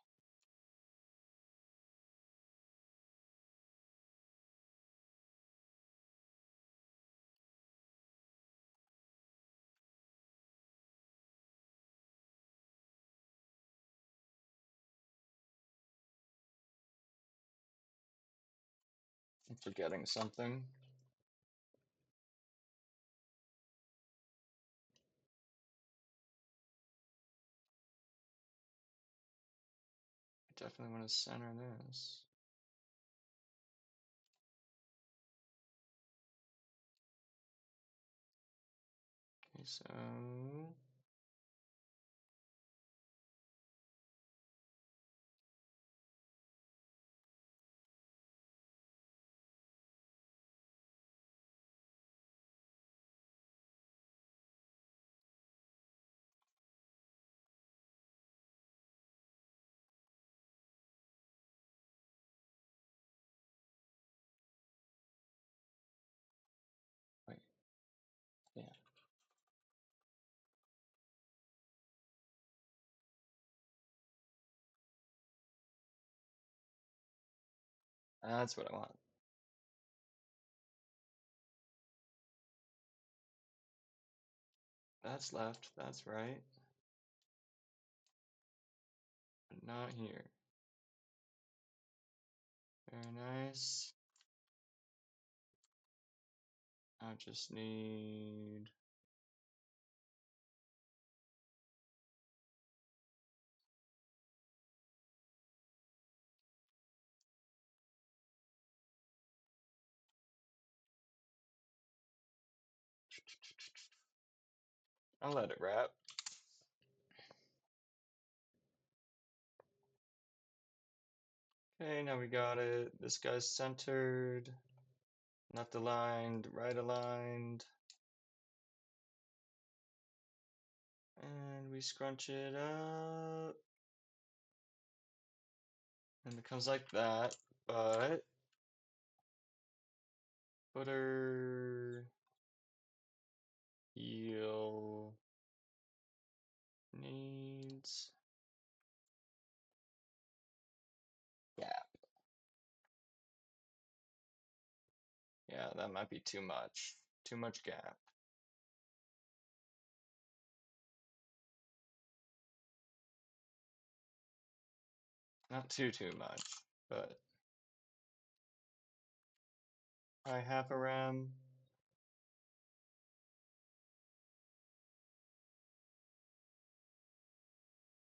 I'm forgetting something. I definitely want to center this. Okay, so wait, yeah, that's what I want. That's left, that's right, but not here. Very nice. I just need I'll let it wrap. Okay, now we got it. This guy's centered, left aligned, right aligned. And we scrunch it up. And it comes like that, but footer heel needs gap. Yeah, that might be too much. Too much gap. Not too much, but probably half a rem.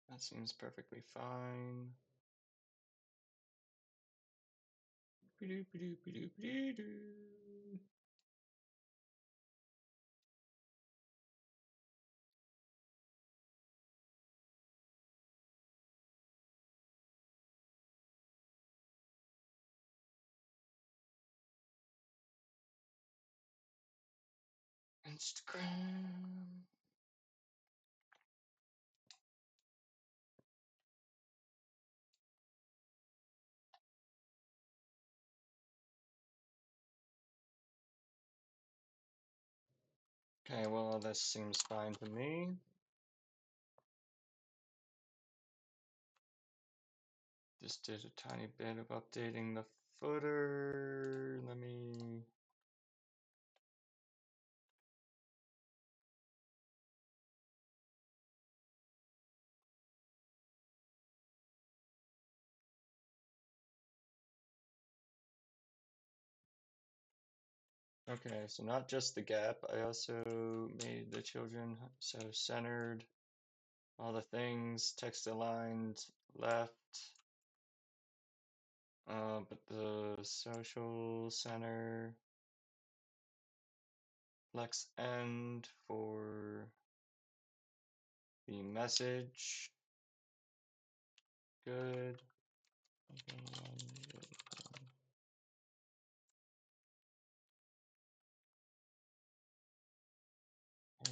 That seems perfectly fine. Instagram. Okay, well, this seems fine to me. Just did a tiny bit of updating the footer. Let me. Okay, so not just the gap, I also made the children so centered, all the things, text aligned left, but the social center, flex end for the message, good.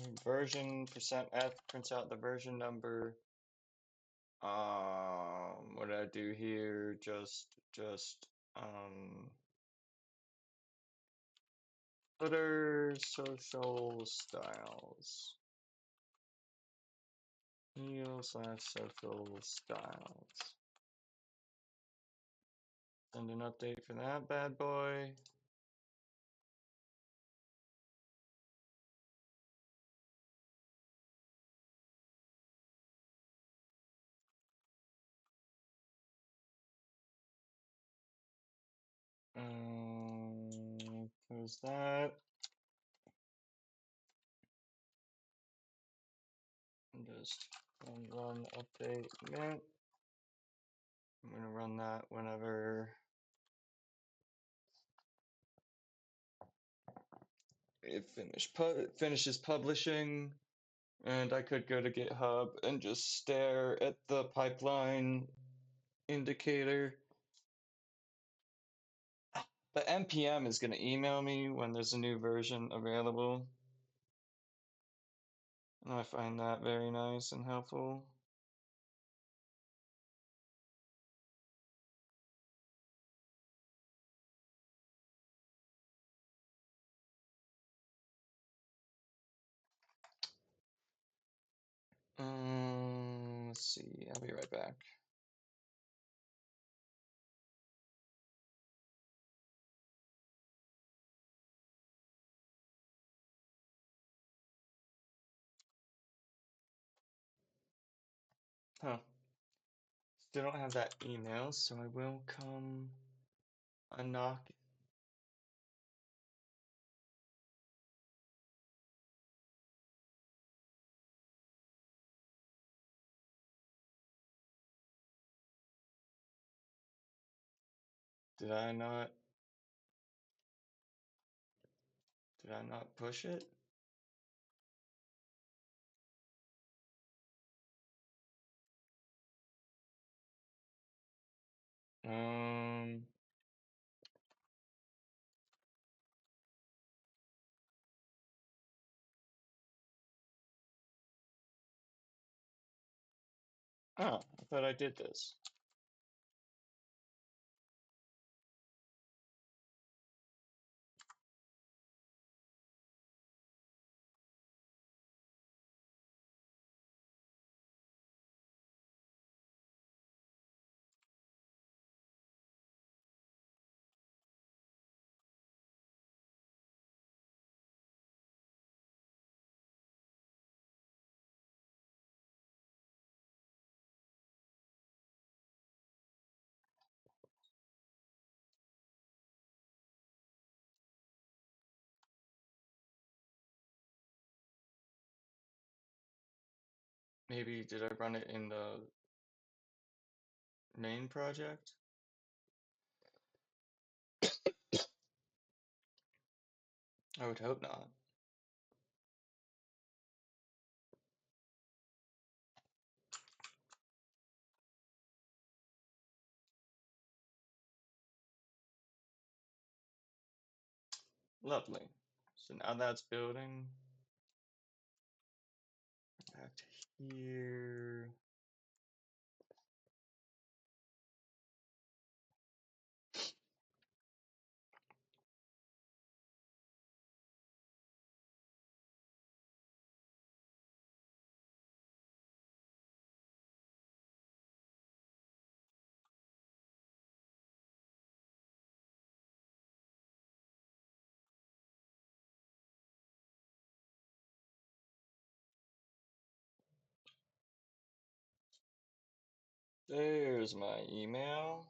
And version percent %f prints out the version number. What did I do here? Just Twitter social styles. Heal/social styles. Send an update for that bad boy. Close that. And just run update mint. I'm gonna run that whenever it finishes publishing. And I could go to GitHub and just stare at the pipeline indicator. But npm is going to email me when there's a new version available. And I find that very nice and helpful. Let's see, I'll be right back. Huh. Still don't have that email, so I will come a knock. Did I not push it? Um, oh, I thought I did this. Maybe did I run it in the main project? I would hope not. Lovely. So now that's building. Back to here. There's my email.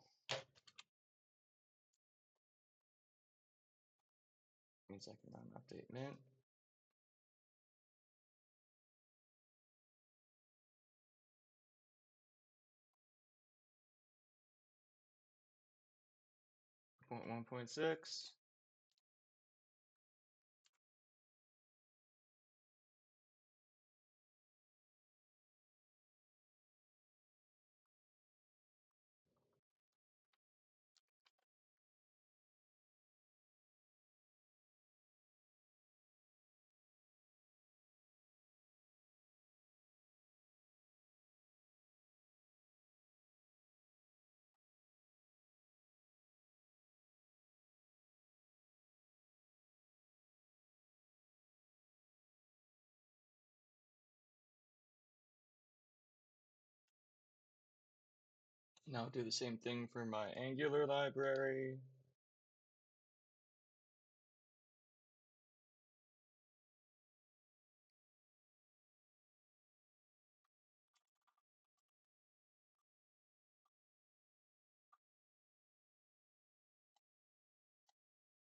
Means I can run update mint. Point 1.6. Now do the same thing for my Angular library.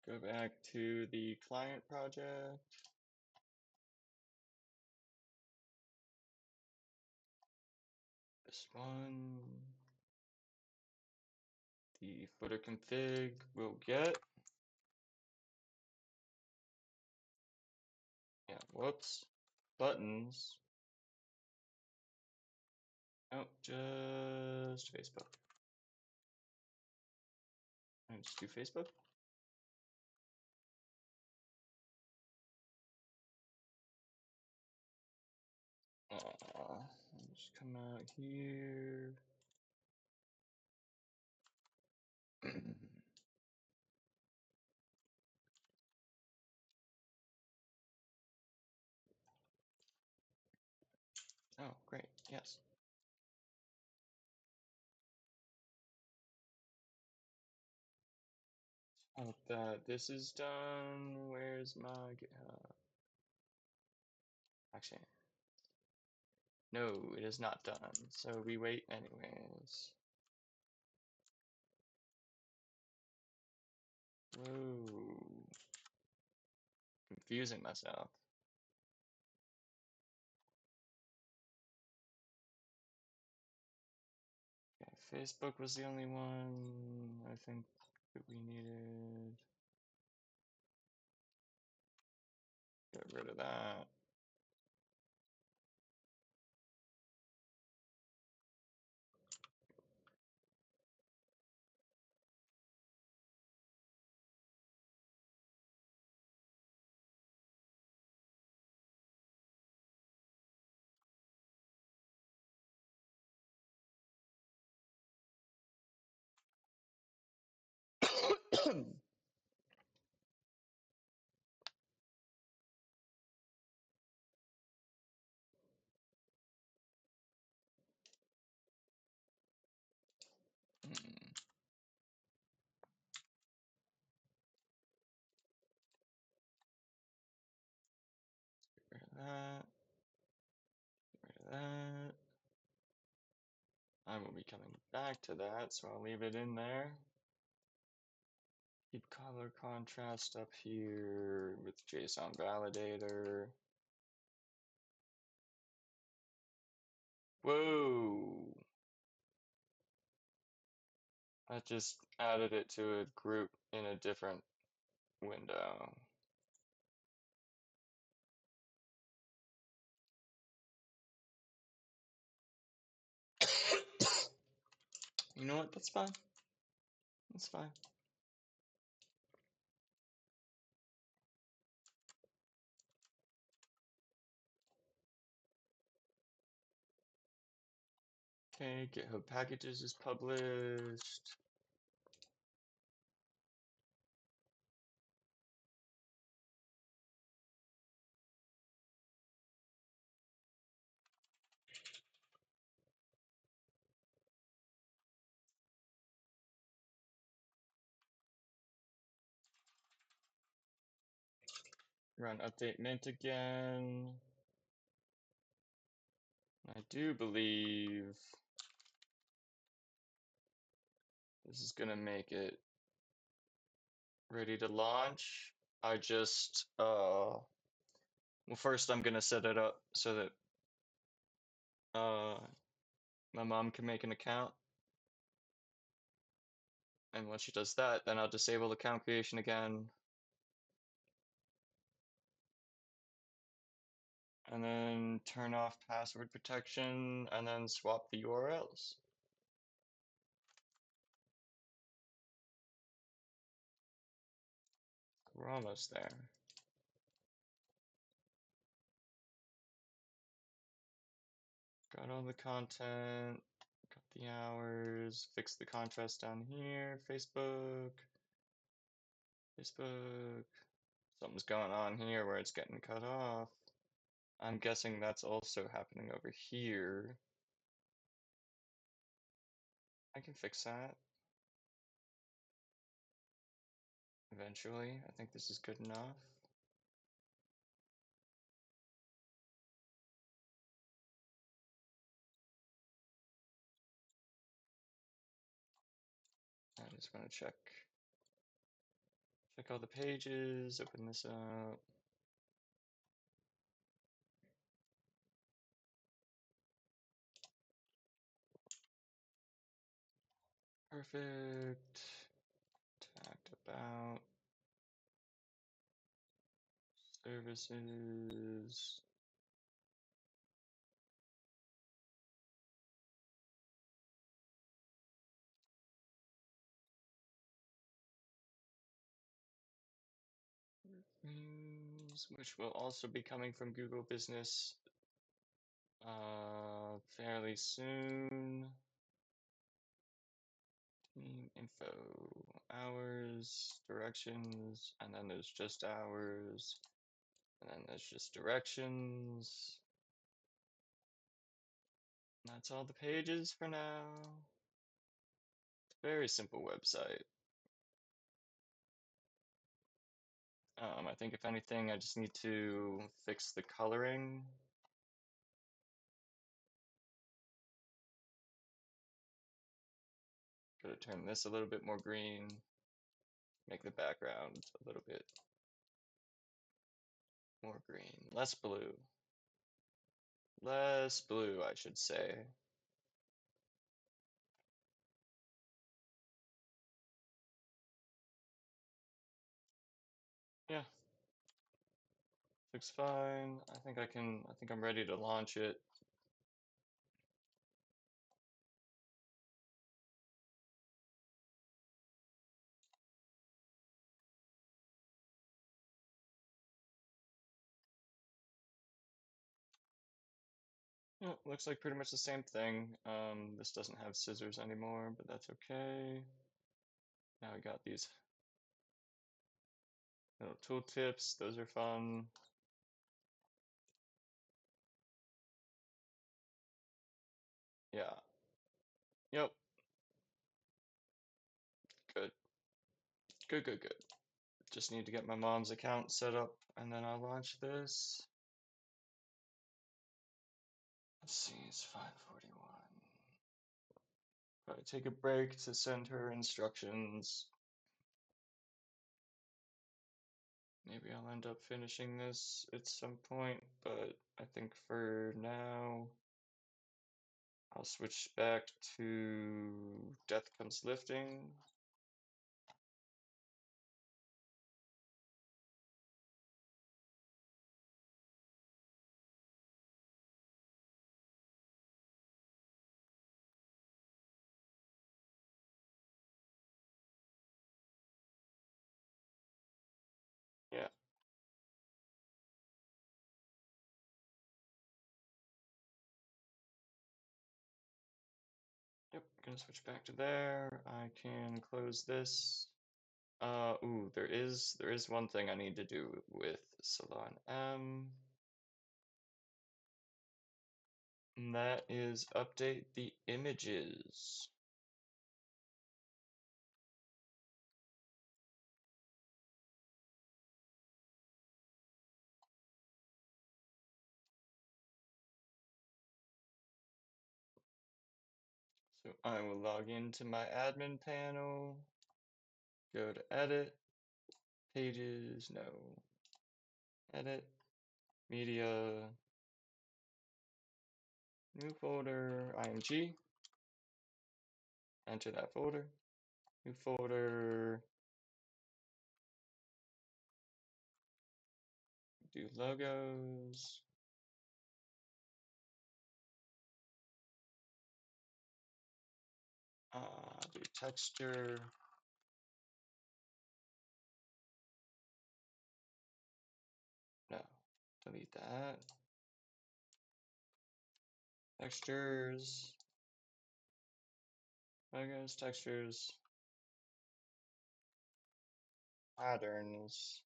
Go back to the client project. This one. The footer config will get. Yeah, whoops. Buttons. Oh, just Facebook. And just do Facebook. Just come out here. Oh, great. Yes. Hope that this is done. Where's my GitHub? Actually, no, it is not done. So we wait anyways. Whoa. Confusing myself. Okay, Facebook was the only one I think that we needed. Get rid of that. Get rid of that. Get rid of that. I will be coming back to that, so I'll leave it in there. Keep color contrast up here with JSON validator. Whoa! I just added it to a group in a different window. You know what? That's fine. That's fine. Okay, GitHub packages is published. Run update mint again. I do believe this is gonna make it ready to launch. I just, well, first I'm gonna set it up so that my mom can make an account. And once she does that, then I'll disable account creation again. And then turn off password protection and then swap the URLs. We're almost there. Got all the content, got the hours, fixed the contrast down here, Facebook. Something's going on here where it's getting cut off. I'm guessing that's also happening over here. I can fix that eventually. I think this is good enough. I just want to check all the pages, open this up. Perfect. Tagged about services. Which will also be coming from Google Business fairly soon. Team info, hours, directions, and then there's just hours, and then there's just directions. That's all the pages for now. Very simple website. I think if anything, I just need to fix the coloring. Gotta turn this a little bit more green, make the background a little bit more green, less blue. Less blue, I should say. Yeah, looks fine. I think I'm ready to launch it. Yeah, looks like pretty much the same thing. This doesn't have scissors anymore, but that's okay. Now we got these little tooltips. Those are fun. Yeah. Yep. Good. Good, good, good. Just need to get my mom's account set up and then I'll launch this. Let's see, it's 5:41. Probably take a break to send her instructions. Maybe I'll end up finishing this at some point, but I think for now I'll switch back to Death Comes Lifting. Yeah, yep, gonna switch back to there. I can close this. Ooh, there is one thing I need to do with Salon M, and that is update the images. So I will log into my admin panel, go to edit, pages, no, edit, media, new folder, img, enter that folder, new folder, do logos, do texture, no, delete that, textures, logos, textures, patterns,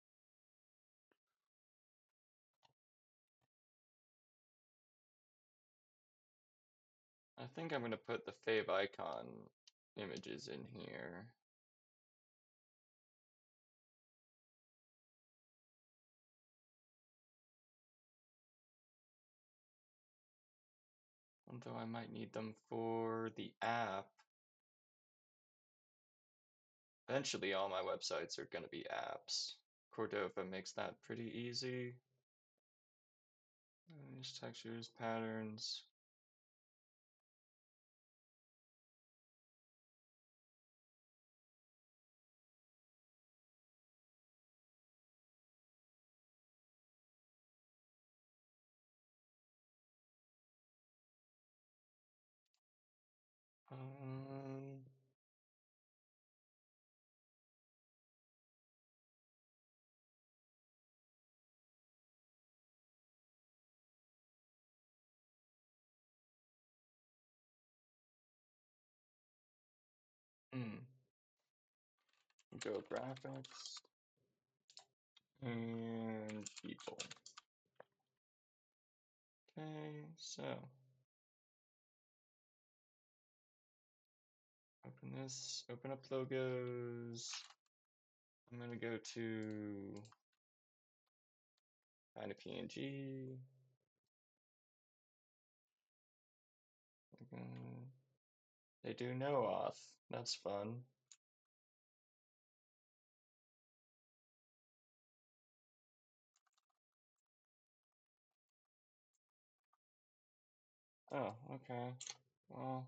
I think I'm going to put the fave icon images in here. Although I might need them for the app. Eventually, all my websites are going to be apps. Cordova makes that pretty easy. These textures, patterns. Um, hmm. Go graphics and people. Okay, so open this, open up logos. I'm gonna go to find a PNG. They do no auth. That's fun. Oh, okay. Well,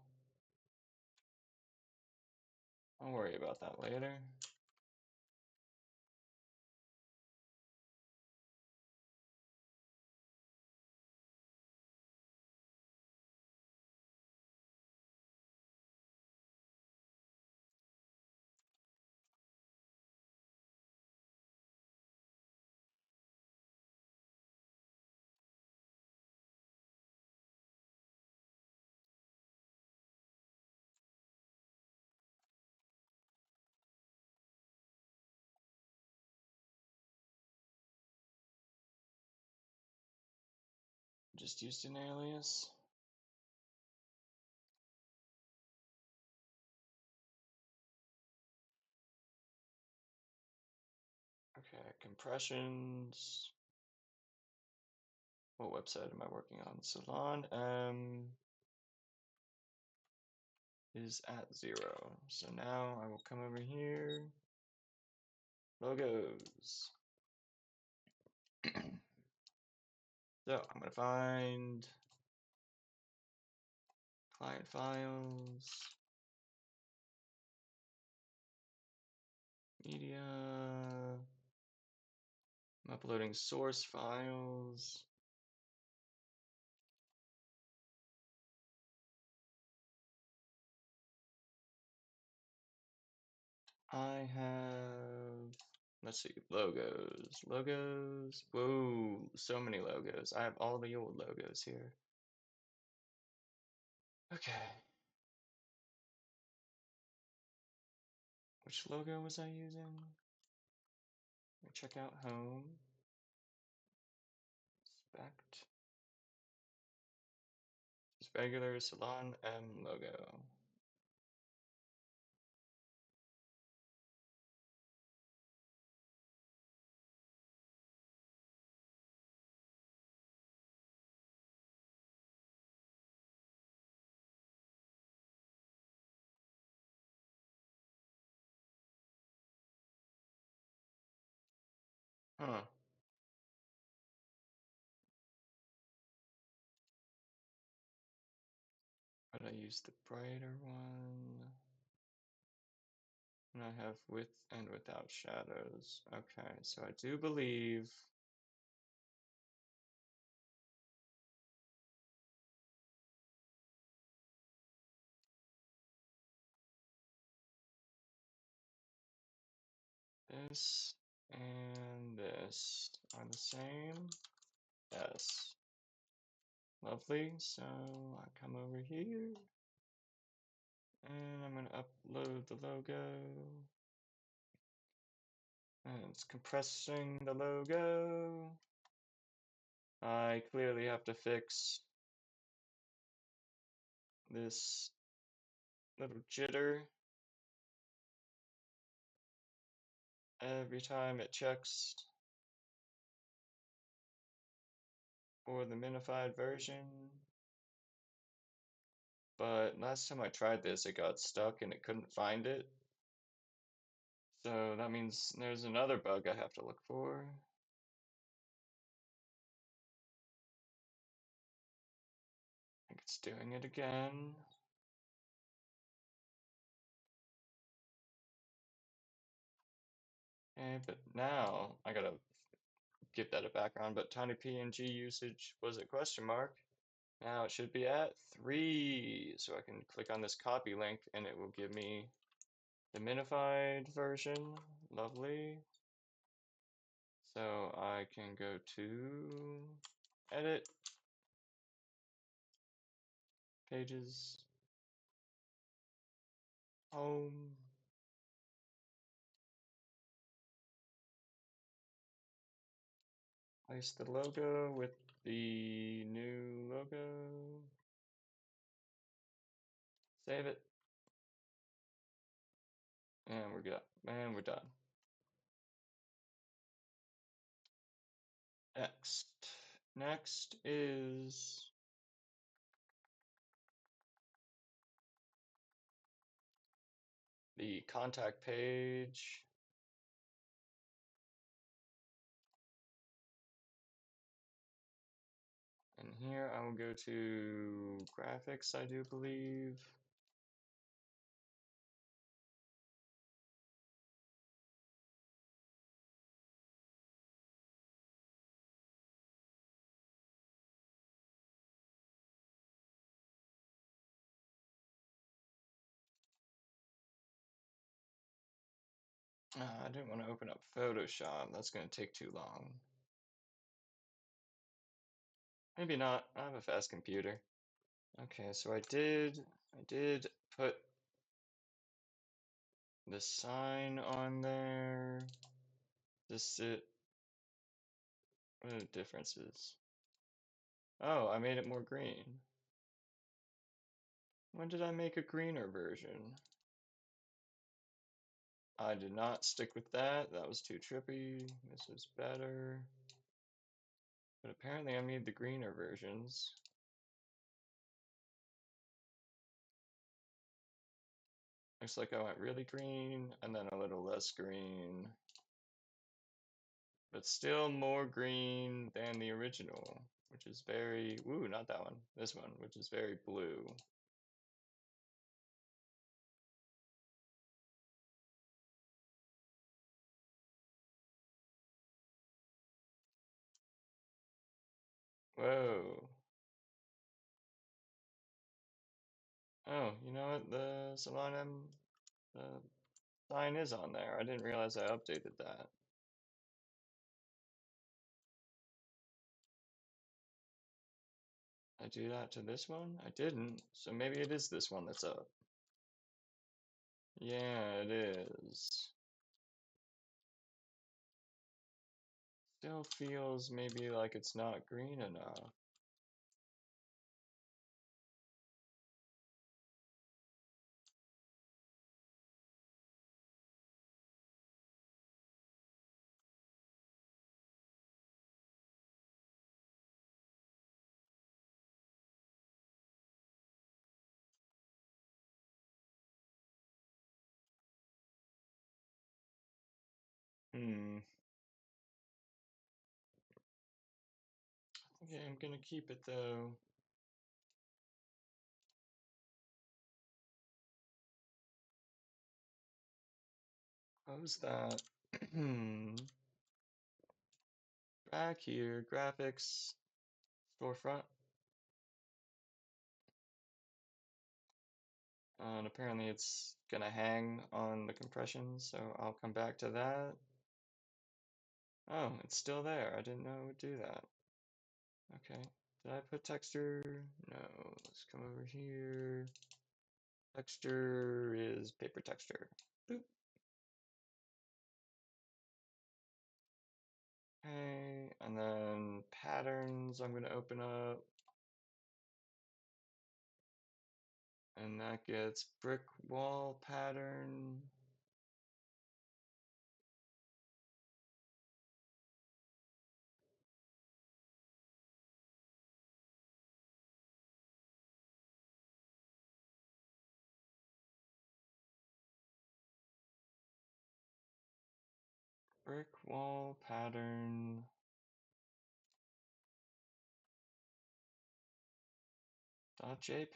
I'll worry about that later. Just used an alias. Okay, compressions. What website am I working on? Salon M is at 0. So now I will come over here. Logos. So I'm gonna find client files, media. I'm uploading source files. I have, let's see, logos. Logos. Whoa, so many logos. I have all the old logos here. Okay. Which logo was I using? Let me check out home. Spect. Just regular Salon M logo. Huh. But I use the brighter one. And I have with and without shadows. Okay, so I do believe this and this are the same. Yes. Lovely. So I come over here and I'm going to upload the logo. And it's compressing the logo. I clearly have to fix this little jitter. every time it checks for the minified version. But last time I tried this, it got stuck and it couldn't find it. So that means there's another bug I have to look for. I think it's doing it again. Okay, but now I gotta give that a background, but tiny PNG usage was a question mark. Now it should be at 3, so I can click on this copy link and it will give me the minified version. Lovely. So I can go to edit, pages, home, place the logo with the new logo, save it, and we're good. And we're done. Next is the contact page. And here I will go to graphics, I do believe. I didn't want to open up Photoshop. That's going to take too long. Maybe not. I have a fast computer. Okay, so I did put the sign on there. What are the differences? Oh, I made it more green. When did I make a greener version? I did not stick with that. That was too trippy. This is better. But apparently I made the greener versions. Looks like I went really green and then a little less green. But still more green than the original, which is very, ooh, not that one, this one, which is very blue. Whoa. Oh, you know what? The Salon M sign is on there. I didn't realize I updated that. I do that to this one? I didn't, so maybe it is this one that's up. Yeah, it is. Still feels maybe like it's not green enough. Hmm. Okay, I'm gonna keep it though. Close that. Back here, graphics, storefront. And apparently it's gonna hang on the compression, so I'll come back to that. Oh, it's still there. I didn't know it would do that. Okay. Did I put texture? No. Let's come over here. Texture is paper texture. Boop. Okay, and then patterns I'm gonna open up. And that gets brick wall pattern. Brick wall pattern. .jpg.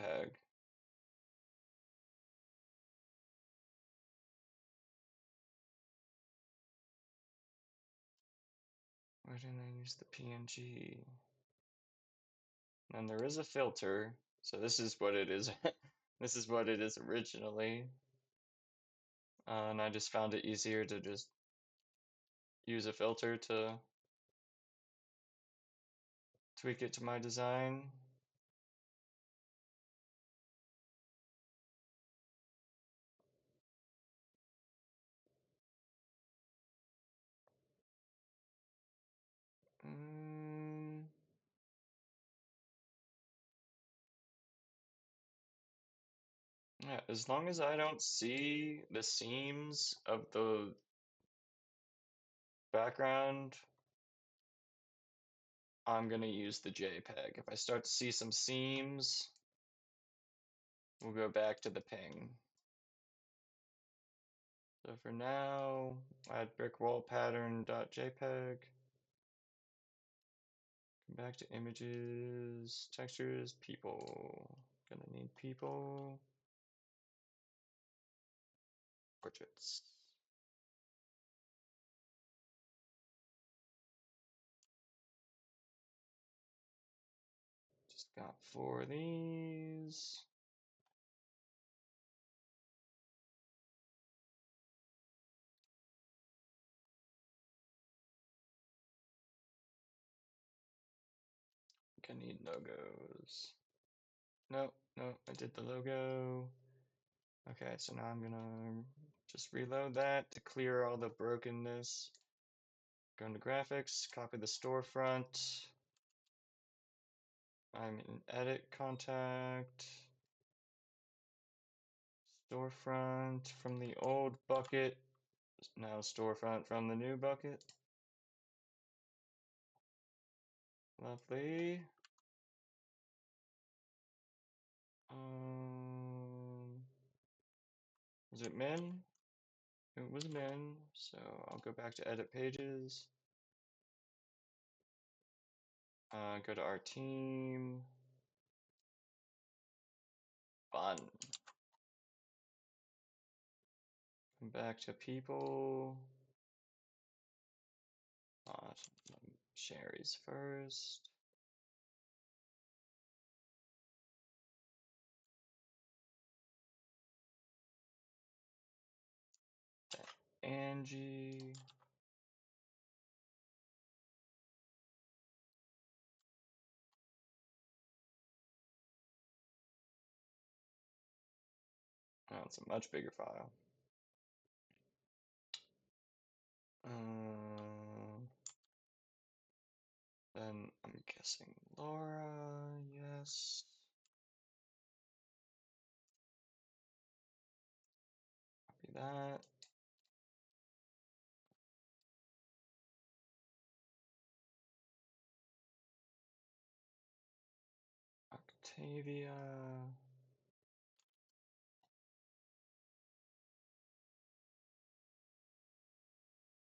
Why didn't I use the PNG? And there is a filter, so this is what it is. This is what it is originally. And I just found it easier to just use a filter to tweak it to my design. Yeah, as long as I don't see the seams of the background, I'm gonna use the JPEG. If I start to see some seams, we'll go back to the ping. So for now, add brick wall pattern.jpg. Come back to images, textures, people. Gonna need people. Portraits. Just got 4 of these. Gonna need logos. Nope, nope, I did the logo. Okay, so now I'm gonna just reload that to clear all the brokenness. Go into graphics, copy the storefront. I'm in edit contact. Storefront from the old bucket. Now storefront from the new bucket. Lovely. Was it min? It was min, so I'll go back to edit pages. Go to our team. Fun. Come back to people. Sherry's first. Angie. Oh, it's a much bigger file. Then I'm guessing Laura, yes. Copy that. Octavia.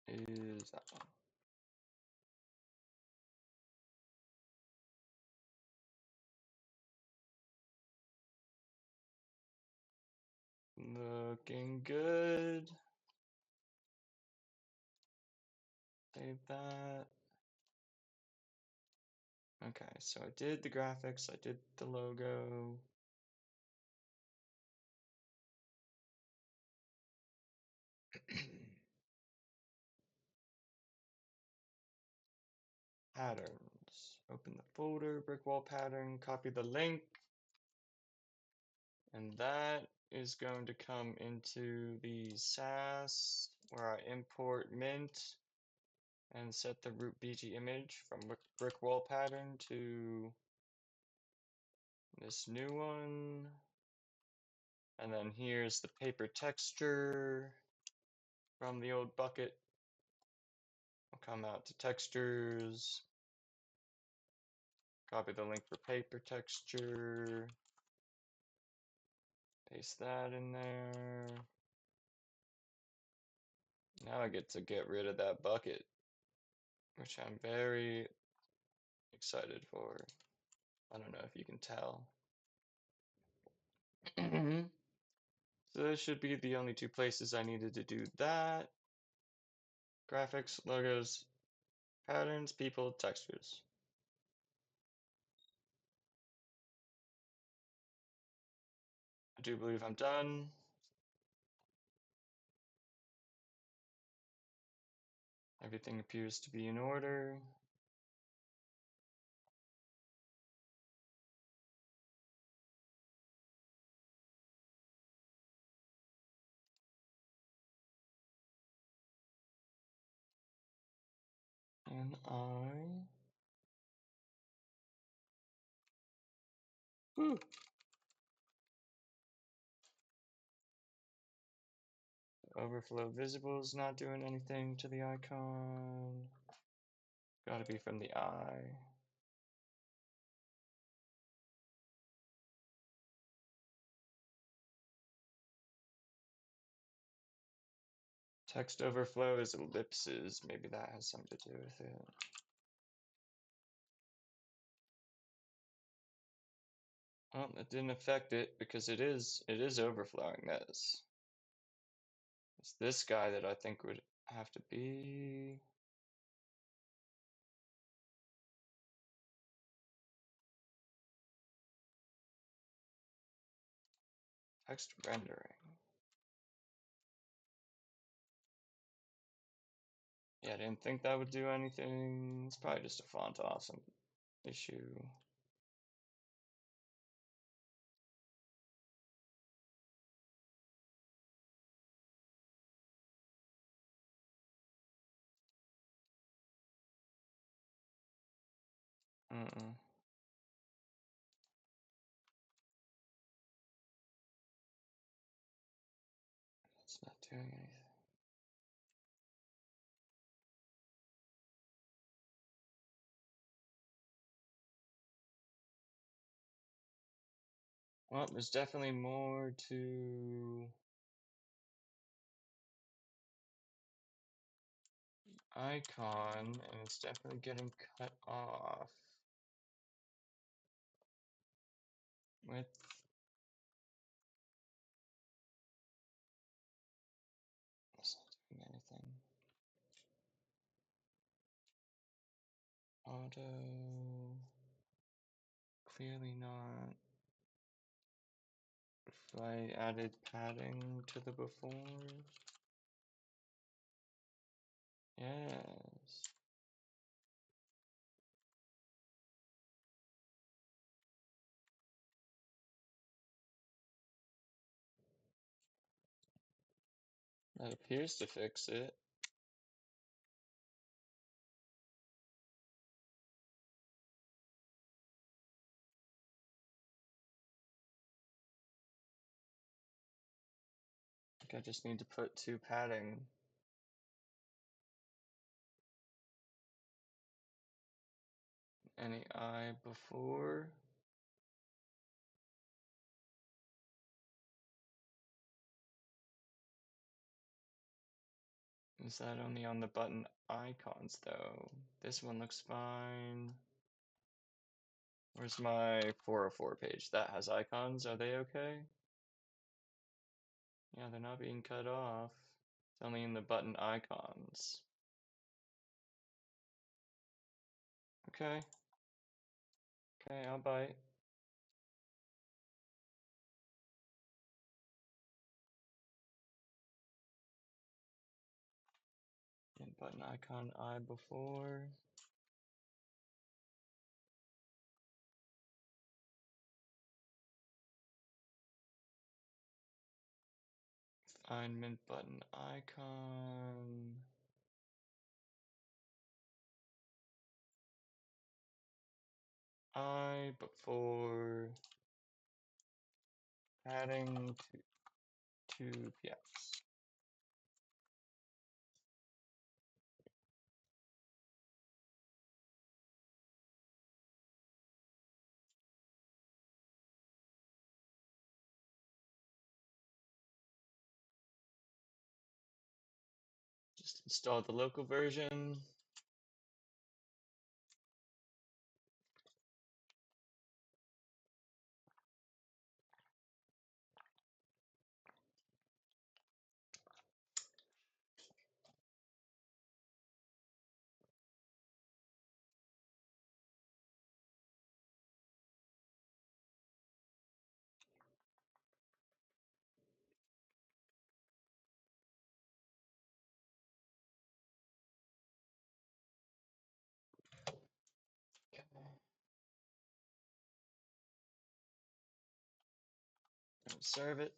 Is that one. Looking good. Save that. Okay, so I did the graphics, I did the logo. Patterns. Open the folder, brick wall pattern, copy the link. And that is going to come into the SAS where I import mint and set the root BG image from brick wall pattern to this new one. And then here's the paper texture from the old bucket. I'll come out to textures, copy the link for paper texture, paste that in there. Now I get to get rid of that bucket, which I'm very excited for. I don't know if you can tell. So those should be the only two places I needed to do that. Graphics, logos, patterns, people, textures. I do believe I'm done. Everything appears to be in order. And whew, overflow visible is not doing anything to the icon. Gotta be from the eye. Text overflow is ellipses. Maybe that has something to do with it. Well, it didn't affect it because it is overflowing this. It's this guy that I think would have to be. Text rendering. Yeah, I didn't think that would do anything. It's probably just a font awesome issue. Mm-mm. It's not doing anything. Well, there's definitely more to icon, and it's definitely getting cut off with it's not doing anything. Auto, clearly not. If I added padding to the before, yes. That appears to fix it. I think I just need to put two padding. Any I before. Is that only on the button icons though? This one looks fine. Where's my 404 page? That has icons. Are they okay? Yeah, they're not being cut off. It's only in the button icons. Okay. Okay, I'll bite. And button icon I before. Find mint button icon. I before adding to px. Just install the local version. Okay. Serve it.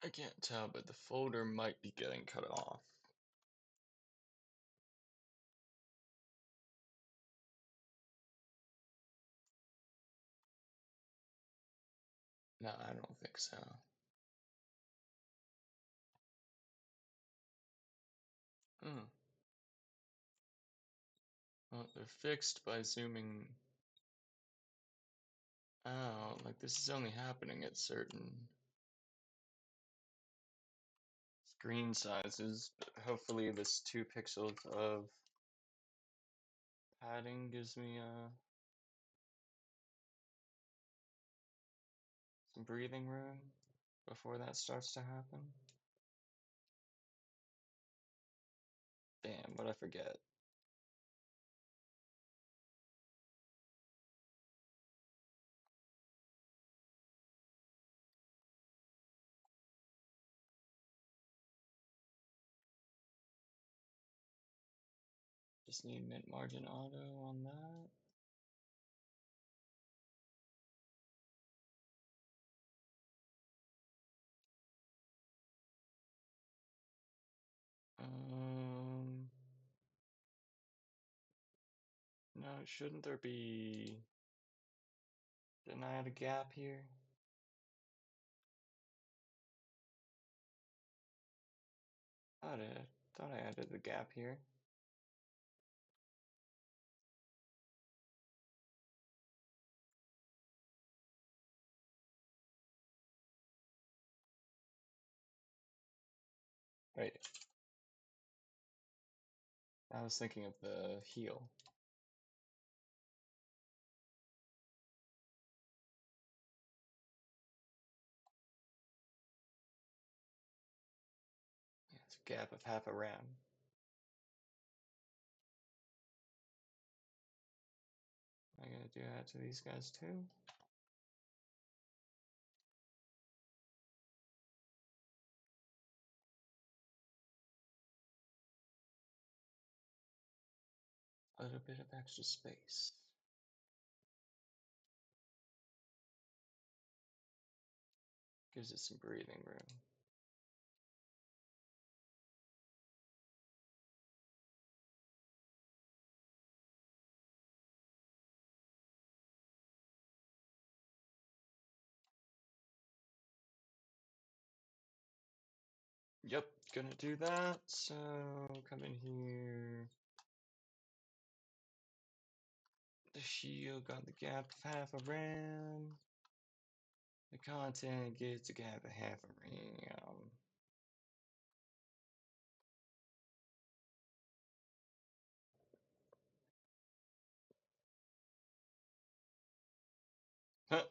I can't tell, but the folder might be getting cut off. No, I don't think so. Hmm. Well, they're fixed by zooming out. Like, this is only happening at certain screen sizes, but hopefully this 2 pixels of padding gives me some breathing room before that starts to happen. Damn, what'd I forget? Just need mint margin auto on that. No, shouldn't there be... Didn't I add a gap here? Thought I added a gap here. Wait, I was thinking of the heel. Yeah, it's a gap of half a round. Am I gonna do that to these guys too? A little bit of extra space. Gives it some breathing room. Yep, gonna do that. So come in here. The shield got the gap of half a ram. The content gets a gap of half a ram. Huh.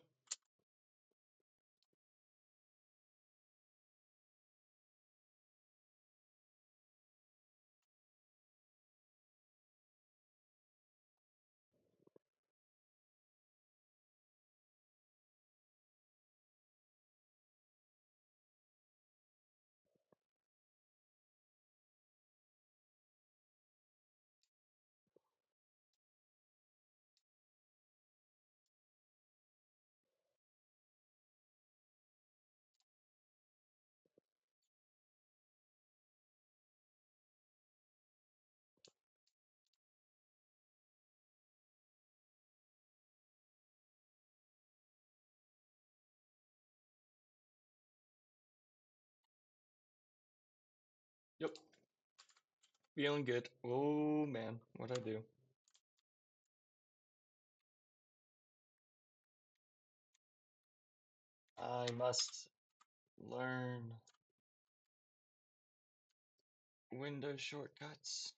Yep. Feeling good. Oh man, what'd I do? I must learn Windows shortcuts.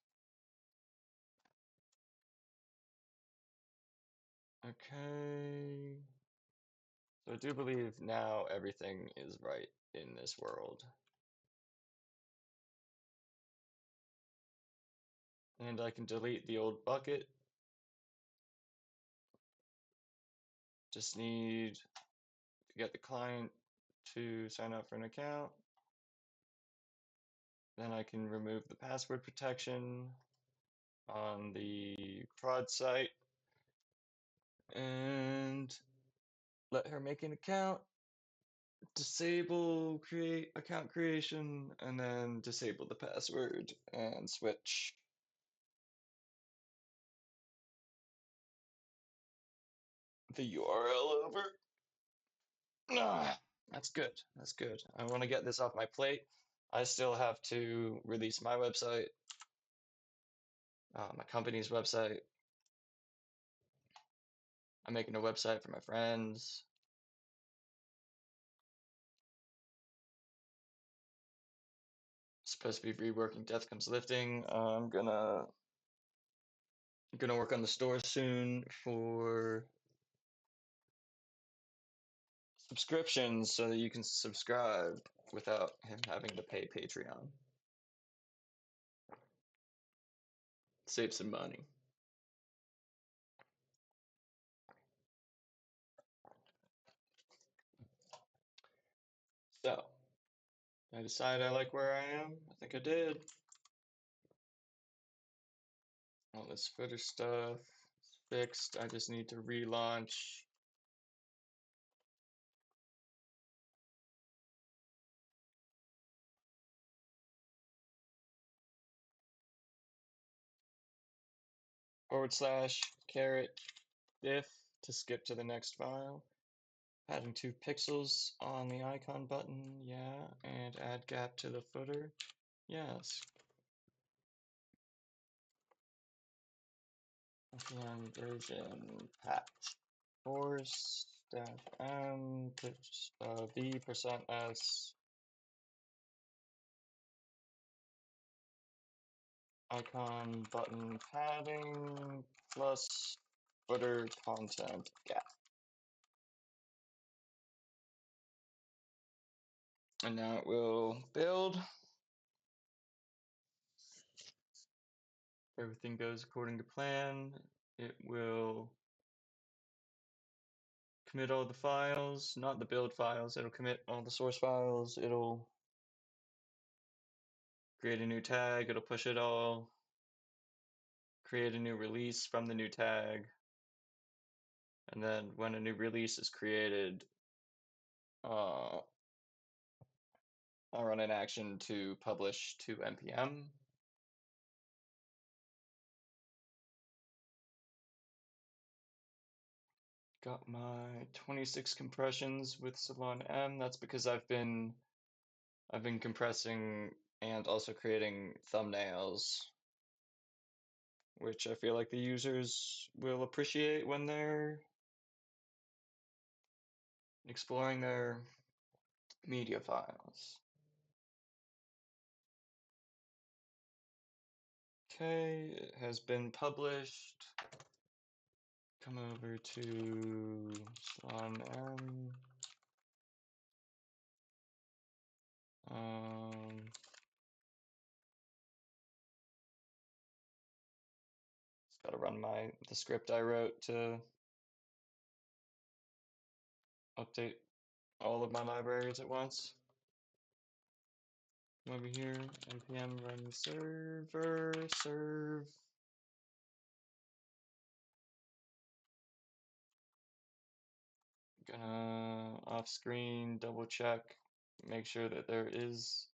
Okay. So I do believe now everything is right in this world. And I can delete the old bucket. Just need to get the client to sign up for an account. Then I can remove the password protection on the prod site and let her make an account, disable create account creation, and then disable the password and switch the URL over. Ah, that's good. That's good. I want to get this off my plate. I still have to release my website, my company's website. I'm making a website for my friends. Supposed to be reworking Death Comes Lifting. I'm gonna work on the store soon for subscriptions so that you can subscribe without him having to pay Patreon. Save some money. So, I decide I like where I am. I think I did. All this footer stuff is fixed. I just need to relaunch. /caret diff to skip to the next file. Adding 2 pixels on the icon button, yeah, and add gap to the footer, yes. npm version patch force dash m v %s icon button padding plus footer content gap. And now it will build. If everything goes according to plan, it will commit all the files, not the build files, it'll commit all the source files, it'll create a new tag, it'll push it all, create a new release from the new tag, and then when a new release is created, I'll run an action to publish to npm. Got my 26 compressions with Salon M. That's because I've been compressing and also creating thumbnails, which I feel like the users will appreciate when they're exploring their media files. Okay, it has been published. Come over to Salon M. Just gotta run the script I wrote to update all of my libraries at once. Come over here, npm run server serve. Gonna off screen double check, make sure that there is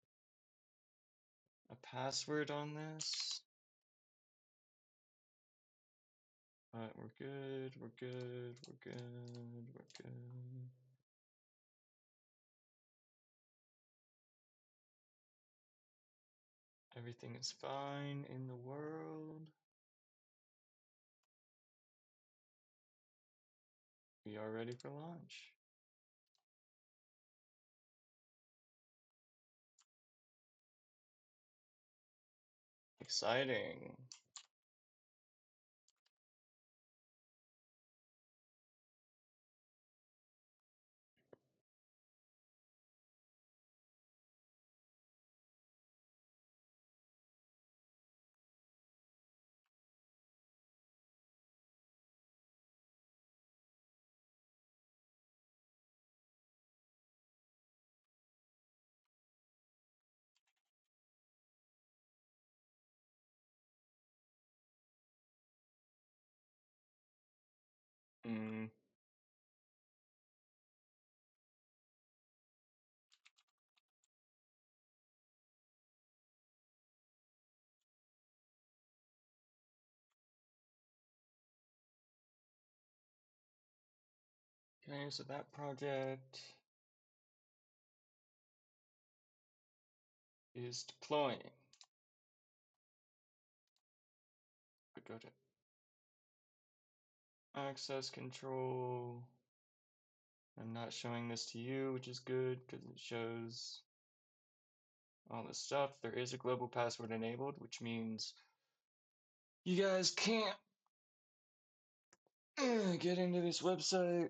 a password on this. But we're good, we're good, we're good, we're good. Everything is fine in the world. We are ready for launch. Exciting. Mm, okay, so that project is deploying. We go to access control. I'm not showing this to you, which is good because it shows all this stuff. There is a global password enabled, which means you guys can't get into this website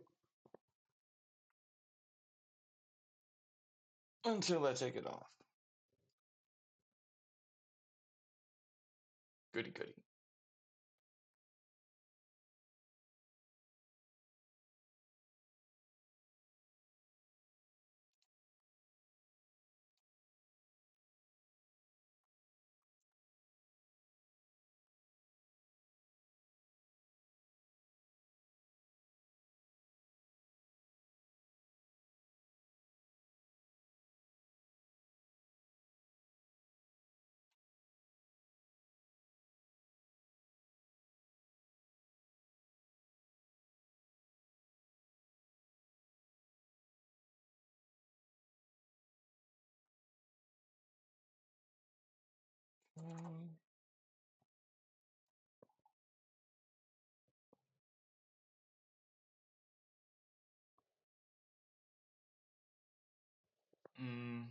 until I take it off. Goody goody. Um, mm,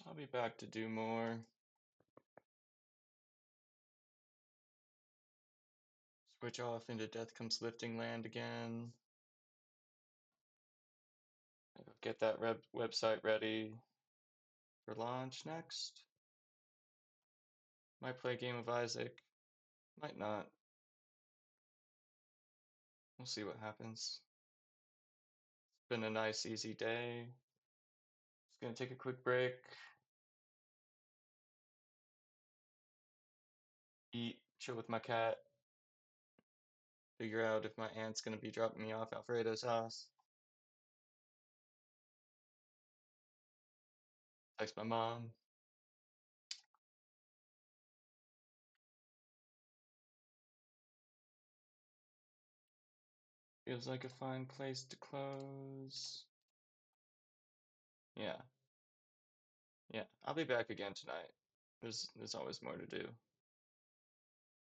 I'll be back to do more. Switch off into Death Comes Lifting Land again. Get that website ready for launch next. Might play a game of Isaac, might not. We'll see what happens. It's been a nice, easy day. Just gonna take a quick break, eat, chill with my cat, figure out if my aunt's gonna be dropping me off at Alfredo's house. Text my mom. Feels like a fine place to close. Yeah, yeah. I'll be back again tonight. There's always more to do.